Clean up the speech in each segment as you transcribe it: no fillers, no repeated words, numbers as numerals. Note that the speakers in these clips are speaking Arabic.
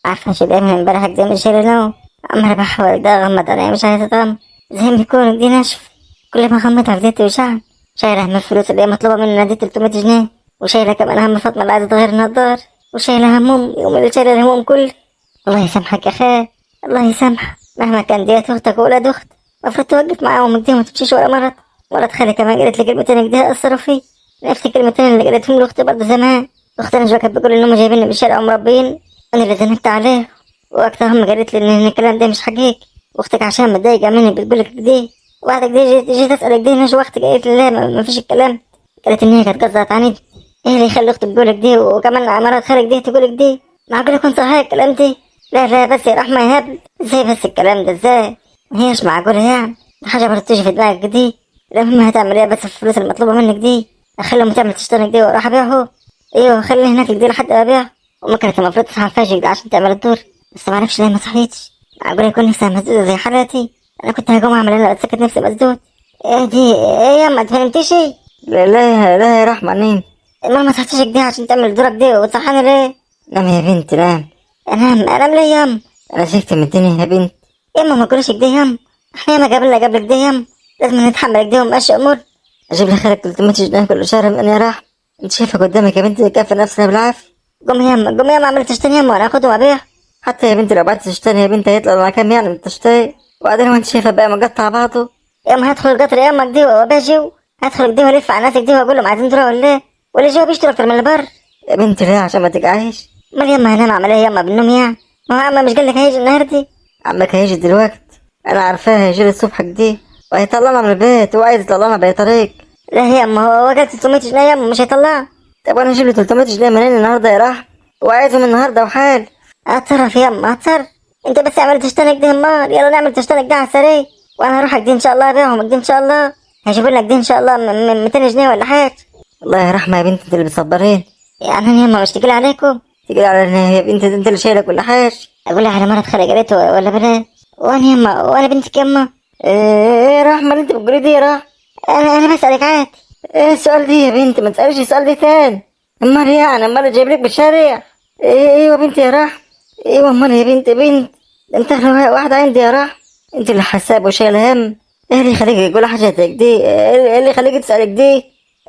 عارفة شو دايما امبارح كده مش شايلة نوم. عمالة بحاول ده اغمض عيني مش عايزة تغمض، زي ما يكون دي ناشفة. كل ما اغمض على توجعني. شايلة هم الفلوس اللي هي مطلوبة مننا دي 300 جنيه، وشايلة كمان هم فاطمة اللي عايزة تغير النضار، وشايلة هموم يوم اللي شايلة الهموم كل. الله يسامحك يا خال، الله يسامحك. مهما كان ديت اختك وولاد اخت، المفروض توقف معاهم كده وما تمشيش ورا مرض. ولد خالي كمان قالت لي كلمتين كده اثروا فيه، نفس الكلمتين اللي قالتهم لاختي برضه زمان. اختي نجوى كانت بتقول انهم جايبيني بالشارع ومربين، انا اللي زنقت عليه. وقتها هم قالت لي ان الكلام ده مش حقيقي، واختك عشان متضايقه مني بتقولك كده. وبعد كده جيت اسالك دي نجوى اختك قالت لي لا ما فيش الكلام. قالت ان هي كانت قصدها عنيد. ايه اللي يخلي اختك تقولك دي وكمان مرات خالك دي تقولك دي؟ معقول يكون صحيح الكلام ده؟ لا لا بس يا رحمه يا هبل، ازاي بس الكلام ده ازاي؟ ما هيش معقوله يعني، دي حاجه برضه تيجي في دماغك دي؟ المهم هتعمل ايه بس الفلوس المطلوبه منك دي؟ اخليهم تعمل تشتري دي واروح ابيعه. ايوه خليه هناك كده لحد ما ابيعه. وما كانت المفروض تصحى الفجر كده عشان تعمل الدور، بس ما عرفش ليه ما صحيتش. معقول يكون نفسها مسدودة زي حالتي؟ انا كنت هقوم اعمل انا اتسكت نفسي مسدود. ايه دي ايه يا ما تفهمتيش؟ لا لا لا يا رحمة نام. ما صحتش كده عشان تعمل دورك دي وتصحاني ليه؟ نام يا بنت نام. انام ليه يام؟ انا شفت من الدنيا يا بنت. ياما ما تقولش كده يام، احنا ياما قبلك كده يام، لازم نتحمل كده وماشي امور. اجيب لي خيرك 300 جنيه كل شهر من يا رحمة؟ انت شايفة قدامك يا بنت تكفي نفسها بالعافية. قوم ياما اعمل تشتري ياما وانا اخده وابيع. حتى يا بنت لو بعت تشتري يا بنت هيطلع لنا كام يعني من التشتري؟ وبعدين وانت شايفة بقى مقطع بعضه. ياما هدخل القطر ياما كده وابيع، هدخل كده والف على الناس كده واقول لهم عايزين تروحوا ولا ايه؟ ولا جو بيشتروا اكتر من البر؟ يا بنت ليه عشان ما تقعيش. امال ياما هنام اعمل ايه ياما بالنوم يعني؟ ما هو عم مش قالك هيجي النهارده؟ عمك هيجي دلوقتي، انا عارفاه هيجي لي الصبح كده وهيطلعنا من البيت، هو عايز يطلعنا باي طريق. لا ياما هو وقت 600 جنيه ياما مش هيطلع. طب وانا اجيب لي 300 جنيه منين النهارده يا رحمة؟ هو عايزهم النهارده وحال. اتصرف ياما اتصرف. انت بس اعمل تشترك ده امال، يلا نعمل تشترك ده على السريع. وانا هروح اجدي ان شاء الله ابيعهم اجدي ان شاء الله. هيجيبوا لنا اجدي ان شاء الله من 200 جنيه ولا حاجه. والله يا رحمة يا بنت انت اللي بتصبرين. يعني انا ياما مش تقيل عليكم؟ تيجي على يا بنت انت اللي شايله كل حاجه. اقول لها على مرة خالي قريته ولا بنات؟ وانا ياما وانا بنتك ياما. ايه رحمة اللي انت بتقولي دي يا رحمة؟ انا بسألك عادي. ايه السؤال دي يا بنت؟ ما تسأليش السؤال ده تاني. امال يعني امال جايب لك بالشارع؟ ايوه بنت يا رحمة. ايوه امال يا بنت ده انت اغلى واحدة عندي يا رحمة. انت اللي حساب وشايل هم. ايه اللي يخليك تقول حاجة زي دي؟ ايه اللي يخليك تسألك دي؟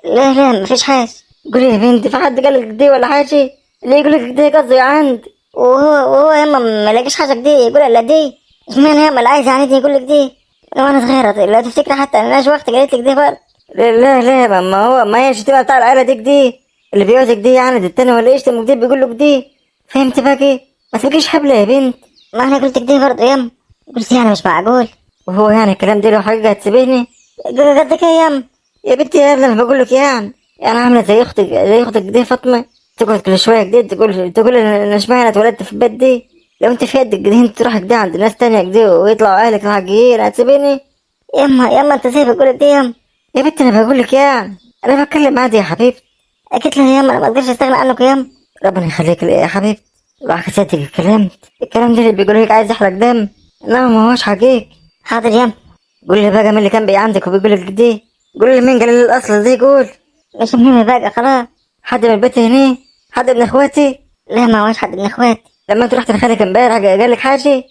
لا لا مفيش حاجه. قولي يا بنت في حد قال لك دي ولا حاجة؟ اللي يقول لك دي قصدي عندي. وهو ياما ما لاقيش حاجه دي يقول الا دي. اشمعنى ياما اللي عايز يعني دي يقول لك دي؟ وانا صغيره لو تفتكر حتى انا ناش وقت قالت لك دي برضه. لا لا لا ما هو ما هي الشتيمة بتاع العيلة دي اللي بيعوزك دي يعني ده التاني ولا يشتمك دي بيقول لك دي. فهمت بقى ايه؟ ما تبقيش حبلة يا بنت. ما انا قلت كده برضه ياما، قلت يعني مش معقول. وهو يعني الكلام ده لو حاجة هتسيبيني؟ قصدك ايه ياما؟ يا بنتي يا ابني انا بقول لك يعني عاملة زي اختك دي فاطمة، تقعد كل شوية كده تقول انا اشمعنى اتولدت في البيت دي. لو انت في يدك كده انت تروح كده عند ناس تانية كده ويطلعوا اهلك الحقيقيين هتسيبيني؟ ياما انت ازاي بتقول كده ياما؟ يا بنتي انا بقول لك انا بتكلم عادي يا حبيبتي. اكيد لها ياما، انا ما اقدرش استغنى عنك ياما. ربنا يخليك لي يا حبيبتي. راح كساتك الكلام ده اللي بيقول لك عايز يحرق دم، انما ما هوش حقيقي. حاضر ياما. قول لي بقى مين اللي كان بي عندك وبيقول لك دي؟ قول لي مين قال لي الاصل دي؟ قول. مش مهم بقى خلاص. حد من البيت هنا؟ حد من اخواتي؟ لا ما هوش حد من اخواتي. لما انت رحت لخالك امبارح قال لك حاجه؟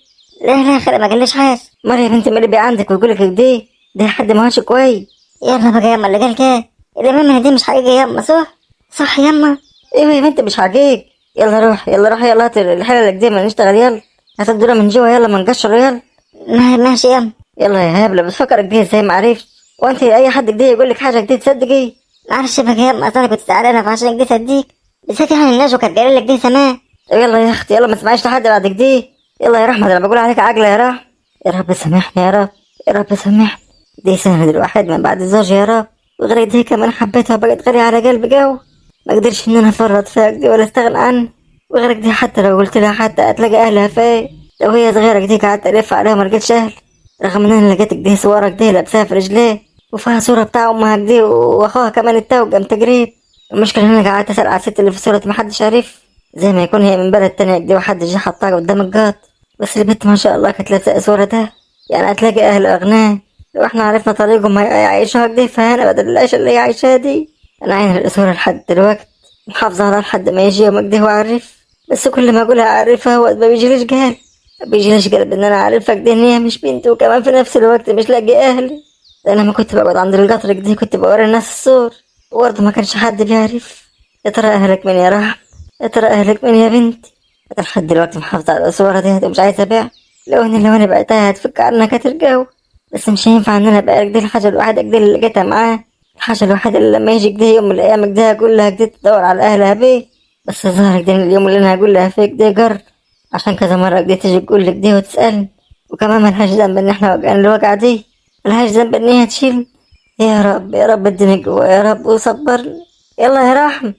لا خالي ما قاليش حاجه. امال يا بنتي مين اللي بي عندك ويقول لك دي؟ ده حد ما هوش كويس. يلا بقى ياما اللي قال كده، اللي من دي مش حقيقي ياما، صح؟ صح ياما. ايوه يا بنتي مش حقيقي. يلا روح يلا هات الحاله اللي قدامنا نشتغل يلا. هات الدوره من جوا يلا ما نقشر يلا. ماشي ياما. يلا يا هبله بتفكرك دي ازاي ما عرفت؟ وانت اي حد كده يقول لك حاجه كده تصدقي؟ معلش بقى ياما، اصل انا كنت زعلانه فعشان كده صديق. بالذات يعني الناس وكانت قايله لك دي زمان. طب يلا يا اختي يلا ما تسمعيش لحد بعد كده. يلا يا رحمه انا بقول عليك عاقله يا رحمه. يا رب سامحني يا رب. يا رب سامحني. دي سنة الواحد من بعد الزوج يا رب، وغير دي كمان حبيتها بقت غالية على قلبي جو، ما قدرش ان انا افرط فيها دي ولا استغنى عنها. وغير دي حتى لو قلت لها حتى هتلاقي اهلها فين؟ لو هي صغيرة دي قعدت الف عليها ما لقيتش اهل، رغم ان انا لقيتك دي صورك دي لابساها في رجليه وفيها صورة بتاع امها دي واخوها كمان التوأم تقريب. المشكلة ان انا قعدت اسأل على الست اللي في صورة محدش عارف، زي ما يكون هي من بلد تانية دي وحد جه حطها قدام الجات. بس البنت ما شاء الله كانت لابسة الصورة ده، يعني هتلاقي اهل اغنياء. لو احنا عرفنا طريقهم هيعيشوها كده فهنا بدل العيشة اللي هي عايشاها دي. انا عاين الصورة لحد دلوقتي محافظة عليها لحد ما يجي يوم كده واعرف، بس كل ما اقولها اعرفها هو ما بيجيليش قلب، ما بيجيليش قلب ان انا اعرفك دي ان هي مش بنتي، وكمان في نفس الوقت مش لاقي اهلي. ده انا لما كنت بقعد عند القطر كده كنت بوري الناس الصور، وبرضه ما كانش حد بيعرف. يا ترى اهلك مين يا رحم؟ يا ترى اهلك مين يا بنتي؟ انا لحد دلوقتي محافظة على الصورة دي ومش عايزة ابيع. لو انا بعتها هتفك عنك هترجعوا، بس مش هينفع ان انا ابيعك. دي الحاجة الوحيدة كده اللي لقيتها معاه، الحاجة الوحيدة اللي لما يجي كده يوم من الايام كده هقول لها كده تدور على اهلها بيه. بس ظهرك ده اليوم اللي انا هقول لها فيك ده جر، عشان كذا مرة كده تيجي تقول لك دي وتسألني، وكمان ملهاش ذنب ان احنا وقعنا الوقعة دي، ملهاش ذنب ان هي تشيل. يا رب يا رب اديني جوا يا رب وصبرني. يلا يا رحم.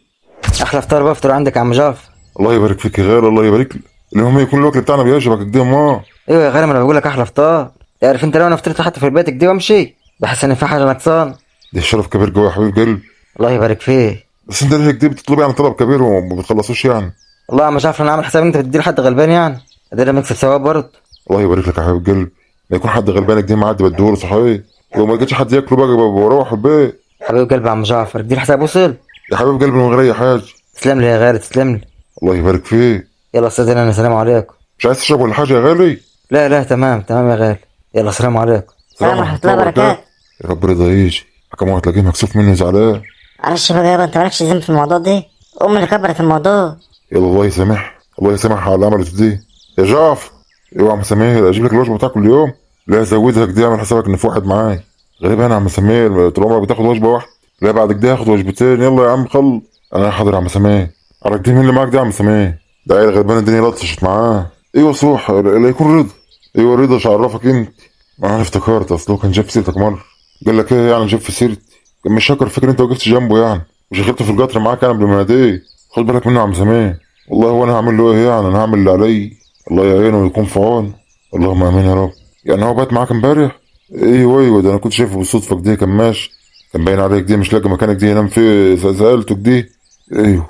احلى فطار بفطر عندك يا عم جعفر. الله يبارك فيك يا غالي، الله يبارك لك. المهم يكون الوكل بتاعنا بيعجبك كده ما. ايوه يا غالي، ما انا بقول لك احلى فطار. تعرف انت لو انا فطرت حتى في بيتك دي وامشي بحس ان في حاجه ناقصان. ده شرف كبير جوا يا حبيب قلبي. الله يبارك فيك. بس انت ليه كده بتطلب يعني طلب كبير وما بتخلصوش يعني؟ والله يا عم جعفر انا عامل حساب ان انت بتدي لحد غلبان يعني، ادينا مكسب ثواب برضه. الله يبارك لك يا حبيب قلبي. ما يكون حد غلبان كده معدي بديهوله صحيح، ولو ما لقيتش حد ياكله بقى بروح البيت. حبيب قلبي يا عم جعفر ادي الحساب وصل. يا حبيب قلبي من غير اي حاجه. تسلم لي يا غالي تسلم لي. الله يبارك فيك. يلا استاذنا انا سلام عليكم. مش عايز تشرب ولا حاجه يا غالي؟ لا لا تمام تمام يا غالي. يلا سلام عليكم. السلام ورحمة الله وبركاته. يا رب رضا يجي. حكم هتلاقيه مكسوف مني زعلان. معلش بقى يابا، انت مالكش ذنب في الموضوع ده، امي اللي كبرت الموضوع. يلا الله يسامح، الله يسامح على اللي عملته دي. يا جعفر اوعى يا عم سمير اجيب لك الوجبه بتاعك كل يوم. لا ازودها كده، اعمل حسابك ان في واحد معاي. غريبة انا يا عم سمير، طول عمرك بتاخد وجبه واحده. لا بعد كده هاخد وجبتين. يلا يا عم خل. انا حاضر يا عم سمير. عرفت دي مين اللي معاك ده يا عم سمير؟ ده عيل غلبان الدنيا لطشت معاه. ايوه صح، لا يكون رضا. ايوه رضا مش عرفك انت. ما انا افتكرت اصله كان جاب سيرتك مره. قال لك ايه يعني جاب في سيرتي؟ كان مش شاكر فكر انت وقفت جنبه يعني، وشغلت في القطر معاك انا قبل ما اناديه. خد بالك منه يا عم سمير. والله هو انا هعمل له ايه يعني؟ انا هعمل اللي علي. الله يعينه ويكون في عونه. اللهم امين يا رب. يعني هو بات معاك امبارح؟ ايوه ده انا كنت شايفه بالصدفه كده كان ماشي. كان باين عليك دي مش لاقي مكانك دي ينام فيه، سالته كده. ايوه.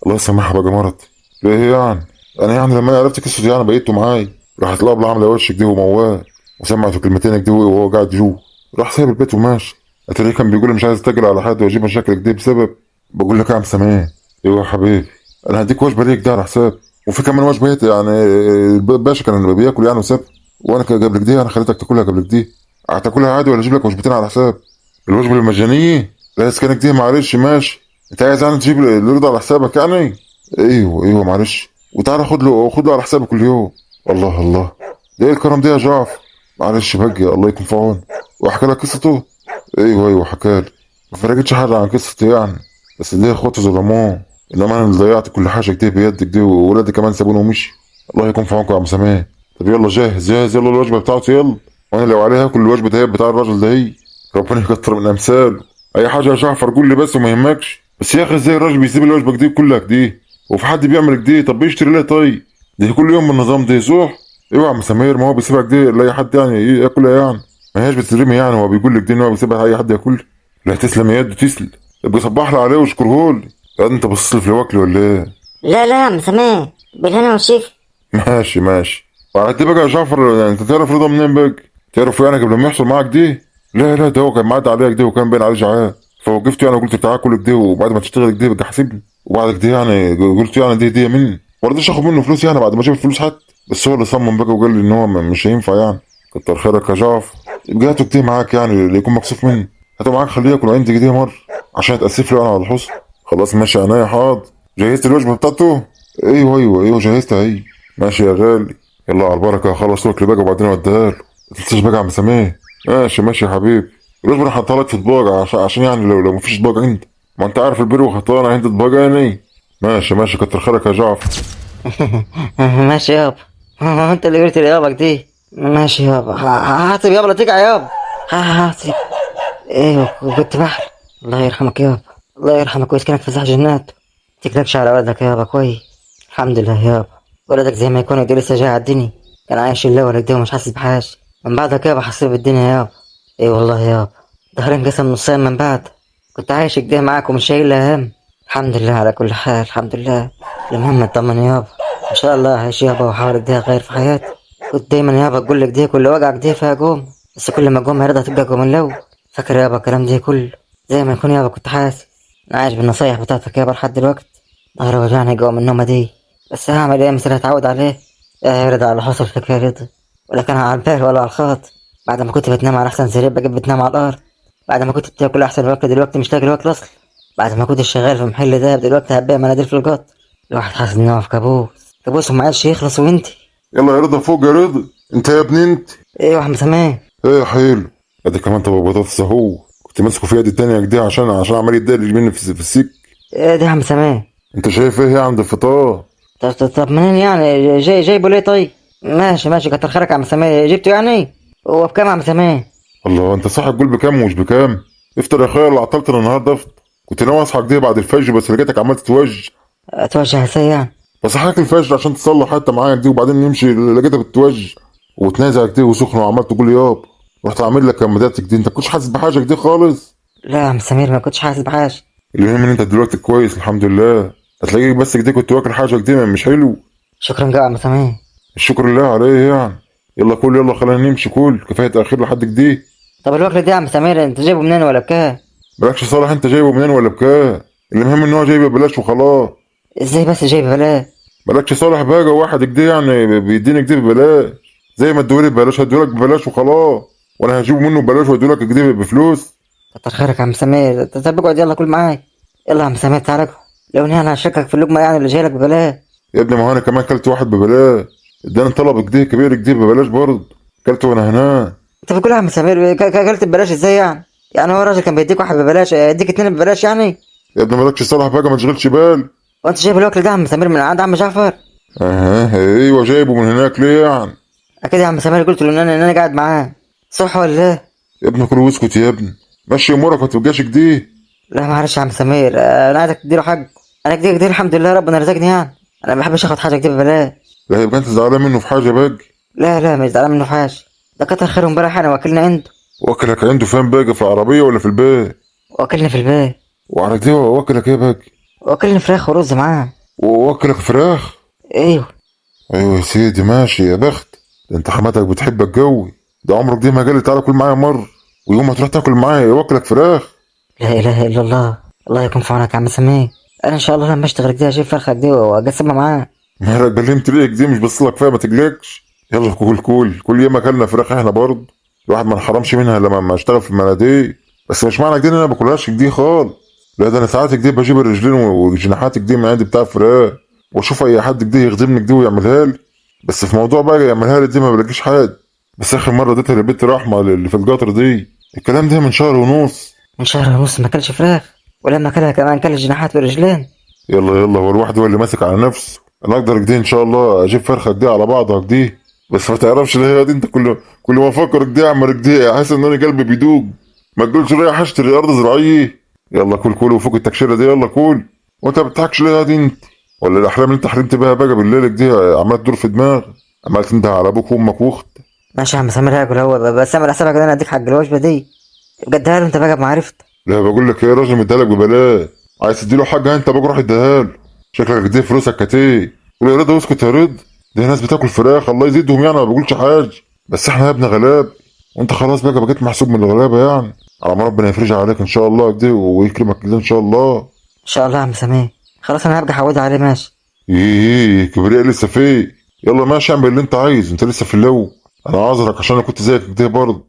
الله يسامحها بقى مرض. ليه يعني؟ انا يعني لما عرفت قصته يعني بقيته معاي، راحت الابله عامله وشك دي وموال، وسمعته كلمتين كده وهو قاعد جوه، راح سايب البيت وماشي. اتاريه كان بيقول لي مش عايز اتاجل على حد واجيب مشاكلك دي بسبب. بقول لك يا عم سمير. ايوه يا حبيبي. انا هديك وجبه ليك ده على حساب، وفي كمان وجبه يعني الباشا كان بياكل يعني وساب، وانا قبل كده انا خليتك تاكلها قبل كده. هتاكلها عادي ولا اجيب لك وجبتين على حساب؟ الوجبه المجانيه؟ لا اسكنك دي معلش ماشي. انت عايز يعني تجيب الرضا على حسابك يعني؟ ايوه معلش. وتعالى خد له على حسابك كل يوم. الله ده ايه الكرم ده يا جعفر؟ معلش بقى الله يكون في عونه. واحكي لك قصته؟ ايوه حكالي. ما فرقتش حاجه عن قصتي يعني، بس دي اخواتي ظلموه، انما انا اللي ضيعت كل حاجه كده بيدك دي، وولادي كمان سابوني ومشي. الله يكون في عونكم يا عم سماه. طب يلا جاهز يلا الوجبه بتاعته يلا. وانا لو عليها كل الوجبه دي بتاع الراجل ده هي. ربنا يكتر من امثاله. اي حاجه يا جعفر قول لي بس وما يهمكش. بس يا اخي ازاي الراجل بيسيب الوجبه دي كلها كده؟ وفي حد بيعمل كده؟ طب بيشتري ليه طيب؟ دي كل يوم بالنظام ده صح؟ ايوه يا عم سمير، ما هو بيسيبها كده لاي حد يعني ايه ياكلها يعني؟ ما هياش بتترمي يعني، هو بيقول لك دي ان هو بيسيبها اي حد ياكل. لا تسلم يا يده تسلم. يبقى صبح لي عليه واشكرهولي. يا انت باصص لي في الوكل ولا ايه؟ لا يا عم سماه، بالهنا والشفا. ماشي. وعلى دي بقى يا جعفر، يعني انت تعرف رضا منين بقى؟ تعرف يعني قبل ما يحصل معاك دي؟ لا ده هو كان معدي عليك دي وكان باين عليه جعان، فوقفت يعني وقلت تعالى كل كده وبعد ما تشتغل كده بقى حاسبني، وبعد كده يعني قلت يعني دي مني، ما رضيتش اخد منه فلوس يعني بعد ما جاب الفلوس حتى، بس هو اللي صمم بقى وقال لي ان هو مش هينفع يعني. كتر خيرك يا جعفر. يبقى هاته كده معاك يعني اللي يكون مكسوف مني، هاته معاك خليه ياكل عندي كده مره عشان يتاسف لي انا على الحسن. خلاص ماشي عينيا حاضر. جهزت الوجبه بتاعته؟ ايوه جهزتها اهي. ماشي يا غالي. يلا على البركه، خلص وكل بقى وبعدين اوديها له. ما تنساش بقى يا عم سميه. ماشي يا حبيبي. الوجبه انا حاطها لك في اطباق عشان يعني لو مفيش اطباق عندي، ما انت عارف البرو خطانه عندي اطباق يعني. ماشي كتر خيرك يا جعفر. ماشي يابا. انت اللي قلت لي يابا دي. ماشي يابا. هاتب يابا لا تقع يابا. هاتب. ايوه كنت بحر. الله يرحمك يابا، الله يرحمك ويسكنك في جنات. تكلكش على ولدك يابا كويس. الحمد لله يابا. ولدك زي ما يكون لسه جاي على الدنيا، كان عايش الاول كده ومش حاسس بحاجه، من بعدك يابا حسيت بالدنيا يابا. اي والله يابا، ظهري انقسم نصين من بعد. كنت عايش كده معاك ومش شايل هم. الحمد لله على كل حال الحمد لله. المهم اطمن يابا، ان شاء الله هعيش يابا واحاول اديها غير في حياتي. كنت دايما يابا اقول لك دي كل وجعك دي فيها قوم، بس كل ما قوم هيرضى تبقى قوم لو. فاكر يابا الكلام ده كله زي ما يكون يابا كنت حاسس. انا عايش بالنصايح بتاعتك يابا لحد دلوقتي. ظهري وجعني قوم النومه دي، بس هعمل ايه؟ مثل هتعود عليه. يا رضا على اللي حصل فيك يا رضا، ولا كان على البال ولا على الخاط. بعد ما كنت بتنام على احسن سرير بجيب بتنام على الارض. بعد ما كنت بتاكل احسن اكل دلوقتي مش لاقي الوكل اصلا. بعد ما كنت شغال في محل دهب دلوقتي هبيع مناديل في القطر. الواحد حاسس ان هو في كابوس، كابوس وما عادش يخلص. وانتي يلا يا رضا فوق يا رضا، انت يا ابني انت. ايه يا عم سمان؟ ايه يا حلو، ادي كمان طب بطاطس اهو، كنت ماسكه في يدي التانية كده عشان عمال يتدلج مني في السك. ايه ده يا عم سمان؟ انت شايف ايه عند الفطار؟ طب منين يعني؟ جايبه ليه طيب؟ ماشي كتر خيرك يا عم سمان، جبته يعني؟ هو بكام يا عم سمان؟ الله، انت صح تقول بكام ومش بكام؟ افطر يا اخويا اللي عطلت النهارده افطر. كنت ناوي اصحى كده بعد الفجر بس لقيتك عمال تتوج. اتوجه ازاي يعني؟ بصحاك الفجر عشان تصلح حتى معايا دي وبعدين نمشي، لقيتك بتتوج وتنازع كده وسخن وعمال تقول ياب. رحت عامل لك كماداتك دي، انت كنتش حاسس بحاجه دي خالص. لا يا عم سمير، ما كنتش حاسس بحاجه. المهم ان انت دلوقتي كويس الحمد لله. هتلاقيك بس كده كنت واكل حاجه كده مش حلو. شكرا جدا يا عم سمير. الشكر لله عليه يعني. يلا كل، يلا خلينا نمشي، كل كفايه تاخير لحد كده. طب الوكل ده يا عم سمير انت جايبه منين ولا بكام؟ مالكش صالح انت جايبه منين ولا بكام، المهم ان هو جايبه ببلاش وخلاص. ازاي بس جايبه بلاش؟ مالكش صالح بقى، واحد كده يعني بيديني كده ببلاش، زي ما ادولي ببلاش هدولك ببلاش وخلاص. وانا هجيبه منه ببلاش وادولك كده بفلوس. كتر خيرك يا عم سمير. طب اقعد يلا كل معايا. يلا يا عم سمير تعالى اكل. لو اني انا هشكك في اللقمه يعني اللي جاي لك ببلاش. يا ابني ما هو انا كمان كلت واحد ببلاش، اداني طلب كده كبير كده ببلاش برضه، كلته وانا هنا. انت بتقول يا عم سمير اكلت ببلاش ازاي يعني؟ يعني هو راجل كان بيديك واحد ببلاش يديك اتنين ببلاش يعني؟ يا ابني مالكش صالح بقى، ما تشغلش بال. وانت جايب الوكل ده يا عم سمير من عند عم جعفر؟ اها ايوه جايبه من هناك ليه يعني؟ اكيد يا عم سمير قلت له ان انا قاعد معاه، صح ولا ايه؟ يا ابني كل واسكت يا ابني، مشي امورك ما تبقاش كده. لا معلش يا عم سمير، انا عايزك تديله حق. انا كده الحمد لله ربنا رزقني يعني. انا ما بحبش اخد حاجه كده ببلاش. لا يبقى انت زعلان منه في حاجه بقى. لا مش زعلان منه في حاجه. ده كتر خيره امبارح انا واكلنا عنده. واكلك عنده فين بقى، في العربيه ولا في البيت؟ واكلنا في البيت. وعلى كده واكلك ايه بقى؟ واكلنا فراخ ورز معاه. واكلك فراخ؟ ايوه. ايوه يا سيدي ماشي يا بخت. ده انت حماتك بتحبك قوي، ده عمرك دي ما قالت تعالى كل معايا مره، ويوم ما تروح تاكل معايا واكلك فراخ. لا اله الا الله. الله يكون في عونك يا عم سمير. انا ان شاء الله لما اشتغل كده اجيب فرخه كده واقسمها معاه. مالك بلمت ليك دي، مش بصلك فيها ما تقلقش. يلا كل يوم اكلنا فراخ احنا برضه، الواحد ما انحرمش منها لما ما اشتغل في المناديل. بس مش معنى كده ان انا ما باكلهاش دي خالص. لا ده انا ساعات كده بجيب الرجلين والجناحات كده من عندي بتاع فراخ، واشوف اي حد كده يخدمني كده ويعملها لي. بس في موضوع بقى يعملها لي دي ما بلاقيش حد. بس اخر مره اديتها لبنت رحمه اللي في القطر دي، الكلام ده من شهر ونص. من شهر ونص ما اكلش فراخ؟ ولما اكلها كمان كل الجناحات والرجلين. يلا هو الواحد هو اللي ماسك على نفسه. انا اقدر كده ان شاء الله اجيب فرخه كده على بعضها كده. بس ما تعرفش ليه يا دي، انت كل ما افكر كده اعمل كده احس ان انا قلبي بيدوب. ما تقولش رايح اشتري ارض زراعيه. يلا كل وفوق التكشيره دي، يلا كل. وانت ما بتضحكش ليه يا دي انت؟ ولا الاحلام اللي انت حلمت بيها بقى بالليل دي عماله تدور في دماغك، عمال تنده على ابوك وامك واختك. ماشي يا عم سمير هاكل هو، بس اعمل حسابك ان انا اديك حق الوجبه دي. بجدها له انت بقى بمعرفت. لا بقول لك ايه، راجل مديها لك ببلاش، عايز تديله حاجه انت بقى روح اديها له. شكلك دي فلوسك كتير. قول يا رضا اسكت يا رضا، دي ناس بتاكل فراخ الله يزيدهم يعني، ما بقولش حاجه. بس احنا يا ابن غلاب، وانت خلاص بقى بقيت محسوب من الغلابه يعني. على ما ربنا يفرجها عليك ان شاء الله كده ويكرمك كده ان شاء الله. ان شاء الله يا عم سمير. خلاص انا هبقى احودها عليه. ماشي. ايه كبرياء لسه فيه. يلا ماشي اعمل اللي انت عايزه، انت لسه في اللو. انا عذرك عشان انا كنت زيك كده برضه.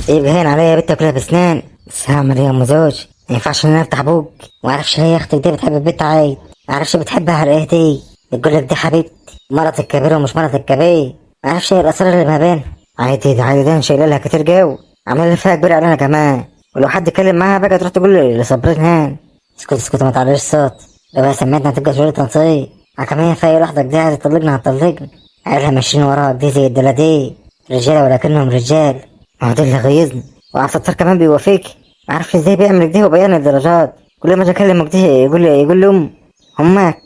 ايه بهين عليا يا بنت اكلها بسنان، بس هعمل ايه يا ام زوج؟ ما ينفعش ان انا افتح بوك معرفش هي اختك دي بتحب البنت عايد، معرفش بتحبها على ايه دي، بتقول لك دي حبيبتي مرتك الكبيره ومش مرتك الكبير، معرفش ايه الاسرار اللي ما بينها. عادي ده انا شايله لها كتير جو، عامله لي فيها كبير علينا كمان، ولو حد اتكلم معاها بقى تروح تقول لي صبرين هان. اسكت ما تعليش صوت، لو هي سمعتنا هتبقى شغل تنطيط. كمان في اي لحظه دي عايزه تطلقنا هتطلقنا، عيالها ماشيين وراها دي زي الدلاديه، رجاله ولكنهم رجال. ما هو ده اللي غيظني، وعبد الستار كمان بيوافيك، معرفش ازاي بيعمل كده وبيان الدرجات، كل ما اجي اكلمك ده يقول لهم همك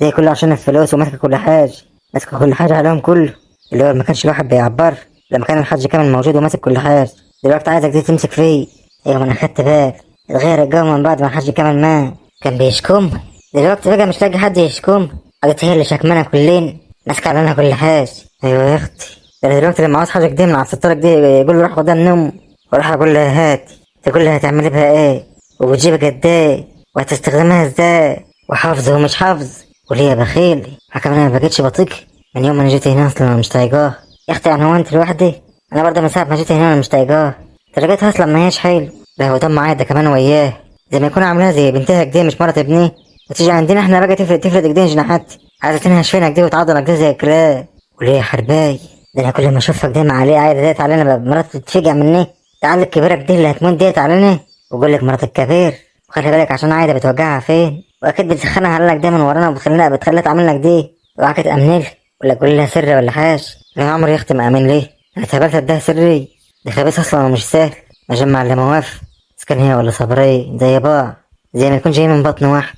ده كله عشان الفلوس، وماسكه كل حاجه، ماسكه كل حاجه عليهم كله، اللي هو ما كانش الواحد بيعبر لما كان الحاج كامل موجود وماسك كل حاجه، دلوقتي عايزك دي تمسك فيه. ايوه ما انا خدت بالي، اتغير الجو من بعد ما الحاج كامل مات، كان بيشكمها، دلوقتي بقى مش لاقي حد يشكمها، قالت هي اللي شكمانه كلنا، ماسكه علينا كل حاجه. ايوه يا اختي، ده دلوقتي لما عاوز حاجه كده من على الستاره دي يقول له روح خدها النوم، وراح اقول لها هات، تقول لها هتعملي بها ايه، وبتجيبها قد ايه، وهتستخدمها ازاي، وحافظ ومش حافظ، وليه يا بخيل؟ حكم انا ما بقتش بطيق من يوم ما انا جيت هنا، اصلا انا مش طايقاه يا اختي. يعني هو انت لوحدي؟ انا برضه من ساعه ما جيت هنا انا مش طايقاه. درجاتها اصلا ما هيش حلو، ده هو دم عادة كمان وياه، زي ما يكون عاملاها زي بنتها كده مش مرات ابنيه. وتيجي عندنا احنا بقى تفرد ايدين جناحات، عايزه تنهش فينا كده وتعضلك كده زي الكلاب. وليه يا حرباي؟ ده انا كل ما اشوفك دايما عليه عايده ديت علينا مرات تتفجع مني. تعال الكبيره كده اللي هتموت ديت علينا، وقول لك مرات الكبير. وخلي بالك عشان عايده بتوجعها فين، واكيد بتسخنها على لك دايما ورانا بتخليها تعمل لك دي. اوعى تامن لها ولا تقول لها سر ولا حاجه. انا عمري يا اختي ما امن ليه، انا اتهبلت اديها سري. ده خبيث اصلا ومش سهل، اجمع اللي موافق اذا كان هي ولا صبري زي بعض، زي ما يكون جاي من بطن واحد.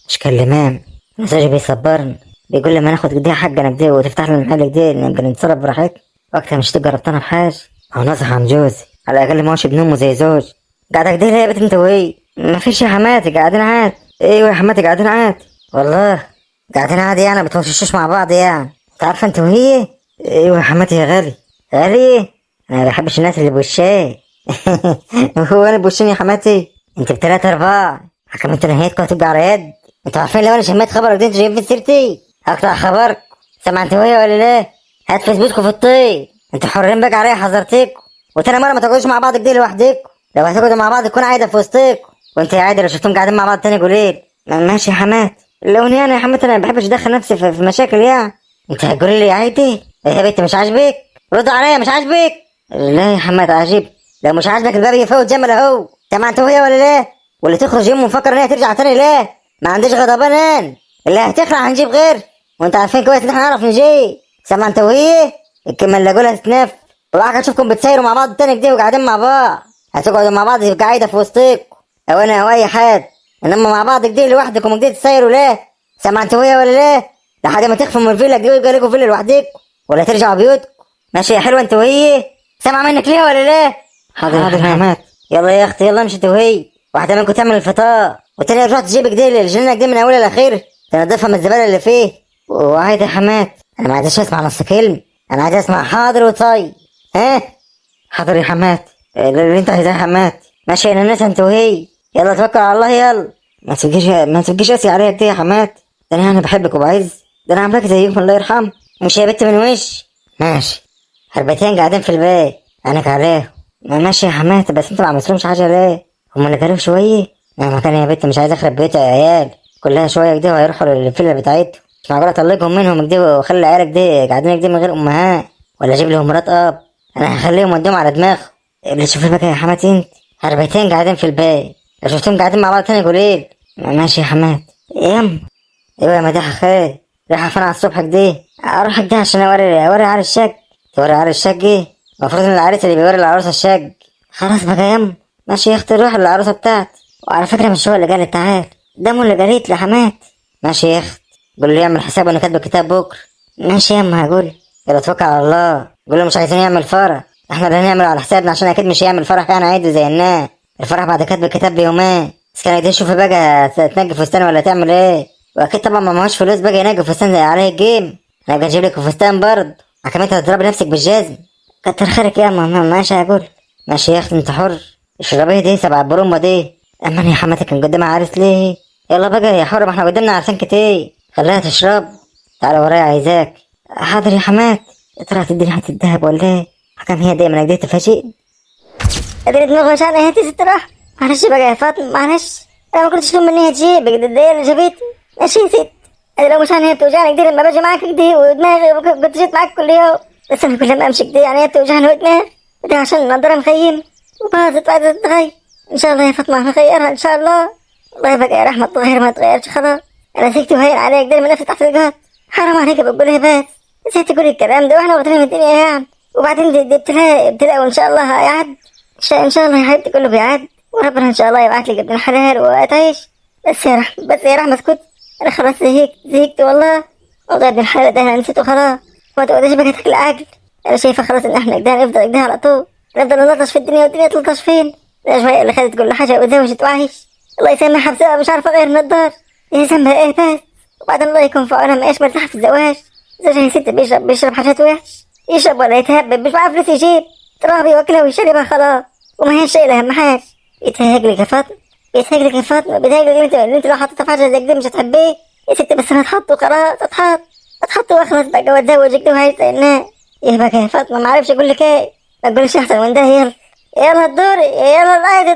مش كان الامام مساجي بيصبرني، بيقول لما ناخد كده حقنا كده وتفتح لنا المحل كده نبقى نتصرف براحتنا. وقتها مش تبقى ربطنا بحاجه او نصح عن جوزي، على الاقل ما هوش ابن امه زي زوج. قاعده كده ليه يا بنت انت وهي؟ ما فيش يا حماتي، قاعدين عادي. ايوه يا حماتي قاعدين عادي والله، قاعدين عادي يعني، بتوششوش مع بعض يعني. انت عارفه انت وهي؟ ايوه يا حماتي يا غالي. غالي؟ انا ما بحبش الناس اللي بوشاي. هو انا بوشين يا حماتي؟ انت بتلاتة اربعة حكم، انت نهايتكم هتبقى على يد. انتوا عارفين لو انا شميت خبرك دي انتوا جايين في سيرتي هقطع خبرك. سمعت وهي ولا لا؟ هات فيسبوككم في الطين، انتوا حرين بقى عليا حذرتكم. وتاني مره ما تقعدوش مع بعض كده لوحدكم، لو هتقعدوا مع بعض تكون عايده في وسطكم. وانت يا عايده لو شفتهم قاعدين مع بعض تاني قوليل. ماشي يا حمات. لو يعني يا حمات انا ما بحبش ادخل نفسي في مشاكل يعني. انت هتقولي لي يا عايدي ايه يا بنت مش عاجبك؟ رد عليا مش عاجبك؟ لا يا حمات عاجب. لو مش عاجبك الباب يفوت جمل اهو. سمعت وهي ولا لا؟ واللي تخرج يوم مفكر ان هي ترجع تاني ليه؟ ما عنديش غضبان انا، اللي هتخلع هنجيب غير. وانت عارفين كويس ان احنا نعرف نجي. سمع انت وهي الكلمه اللي اقولها تتنف. وبعد اشوفكم بتسيروا مع بعض تاني كده وقاعدين مع بعض، هتقعدوا مع بعض يبقى قاعده في وسطك او انا او اي حد، انما مع بعض كده لوحدكم كده تسيروا ليه؟ سمع انت وهي ولا لا؟ لحد ما تخفوا من الفيلا كده ويبقى لكم فيلا لوحدكم ولا ترجعوا بيوتكم. ماشي يا حلوه انت وهي؟ سامع منك ليه ولا لا؟ حاضر يا حمات. يلا يا اختي يلا امشي انت وهي. واحده منكم تعمل الفطار والتانية تروح تجيب كده الجنة كده من اولها لاخير تنضفها من الزباله اللي فيه. وعايد يا حمات انا ما عايزش اسمع نص كلمه، انا عايز اسمع حاضر وطيب. ها؟ حاضر يا حمات، اللي انت عايزاه يا حمات. ماشي يا ناس انت وهي، يلا توكل على الله يلا. ما تبقيش قاسي عليا كده يا حمات، ده انا بحبك وبعز، ده انا عاملاك زيكم الله يرحمه. مش يا بنت من وش؟ ماشي. حربتين قاعدين في البيت عينك عليهم. ماشي يا حمات، بس انت ما عملتلهمش حاجه ليه؟ هم اللي كانوا شويه؟ ما كان يا بنت مش عايز اخرب بيت يا عيال، كلها شويه كده وهيروحوا للفيلا بتاعتهم. مش معقول اطلقهم منهم كده واخلي عيالك دي قاعدين كده من غير امهات، ولا اجيب لهم مرات اب؟ انا هخليهم وديهم على دماغهم. اللي شوفي بقى يا حمات انت، حربتين قاعدين في البيت، لو شفتهم قاعدين مع بعض تاني قوليل. ماشي يا حمات. يم ايوه يا مديحه خير، رايحه فين على الصبح كده؟ اروح كده عشان اوري عرس الشق. توري عرس الشق ايه؟ المفروض ان العريس اللي بيوري العروسه الشق. خلاص بقى يم. ماشي يا اختي روح للعروسه بتاعتي. وعلى فكره مش هو اللي قال لي تعال، ده مو اللي قالت لي حمات. ماشي يا اخت، قول له يعمل حسابه انه كاتب الكتاب بكره. ماشي يما هقول. يلا توكل على الله، قول له مش عايزين يعمل فرح، احنا اللي هنعمل على حسابنا عشان اكيد مش هيعمل فرح يعني عادي زي الناس. الفرح بعد كتب الكتاب بيومين، بس كان يدي شوفي بقى تنقي فستان ولا تعمل ايه. واكيد طبعا ما معهوش فلوس بقى ينقي فستان زي عليه الجيم، انا ابقى اجيب لك فستان برضه. حكمتها تضربي نفسك بالجزم. كتر خيرك يا ماما. ماشي هقول. ماشي يا اختي انت حر، اشربيه دي 7 برومه دي. اما يا حماتك كان قدامها عارس ليه؟ يلا بقى يا حر، ما احنا قدامنا عارسين كتير، خليها تشرب. تعالى ورايا عايزاك. حاضر يا حمات. ترى تديني حته الدهب ولا ايه؟ حكم هي دايما كده تفاجئني. قدرت دماغي مش انا هاتي ستراح. معلش بقى يا فاطمه معلش، انا ما كنتش لهم مني هتجيب بقى الدنيا اللي جابتني. ماشي يا ست، انا لو مش انا هي بتوجعني كتير لما باجي معاك كده ودماغي كنت جيت معاك كل يوم، بس انا كل ما امشي كده يعني هي بتوجعني ودماغي وده عشان النضاره مخيم وباظت بعد تتغير. ان شاء الله يا فاطمه هنغيرها ان شاء الله. الله بقى يا رحمه تغير ما تغيرش خلاص، انا سكت وهين عليك دايما نفسي تحت الجهات. حرام عليك بقولها بس ازاي تقولي الكلام ده واحنا واخدين من الدنيا يعني. وبعدين دي ابتلاء وان شاء الله هيعد. ان شاء الله يا حبيبتي كله بيعد، وربنا ان شاء الله يبعت لك ابن حلال وتعيش. بس يا رحمه بس يا رحمه اسكت، انا خلاص زهقت والله. موضوع ابن الحلال ده انا نسيته خلاص، ما تقعديش بقى تاكل عقل. انا شايفه خلاص ان احنا كده نفضل كده على طول، نفضل نلطش في الدنيا والدنيا تلطش فين. ده شويه اللي خدت كل حاجه وزوجت وعايش، الله يسامحها بسبب مش عارفه غير النضار. يا ذنبها ايه بس؟ وبعدين الله يكون في عونها ما ايش مرتاحه في الزواج. زوجها يا ست بيشرب حاجات وحش، يشرب ولا يتهبب مش معاه فلوس يجيب، تراه بيوكلها ويشربها خلاص وما هي شايله اهم حاجه. يتهيألك يا فاطمه، يتهيألك يا فاطمه، بيتهيألك انت لو حطيتها في حاجه زي كده مش هتحبيه. يا ستي بس انا اتحط وخلاص، اتحط واخلص بقى واتزوجك وهيستناه. ايه بقى يا فاطمه، ما اعرفش اقول لك ايه، ما اقولش احسن من ده. يلا الدوري، يلا الآية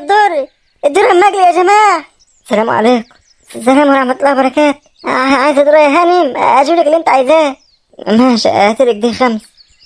الدوري المقلي يا جماعه. السلام عليكم. السلام ورحمه الله وبركاته. عايزه دوري يا هانم، اجيب لك اللي انت عايزاه. ماشي، هاتلك دي 5.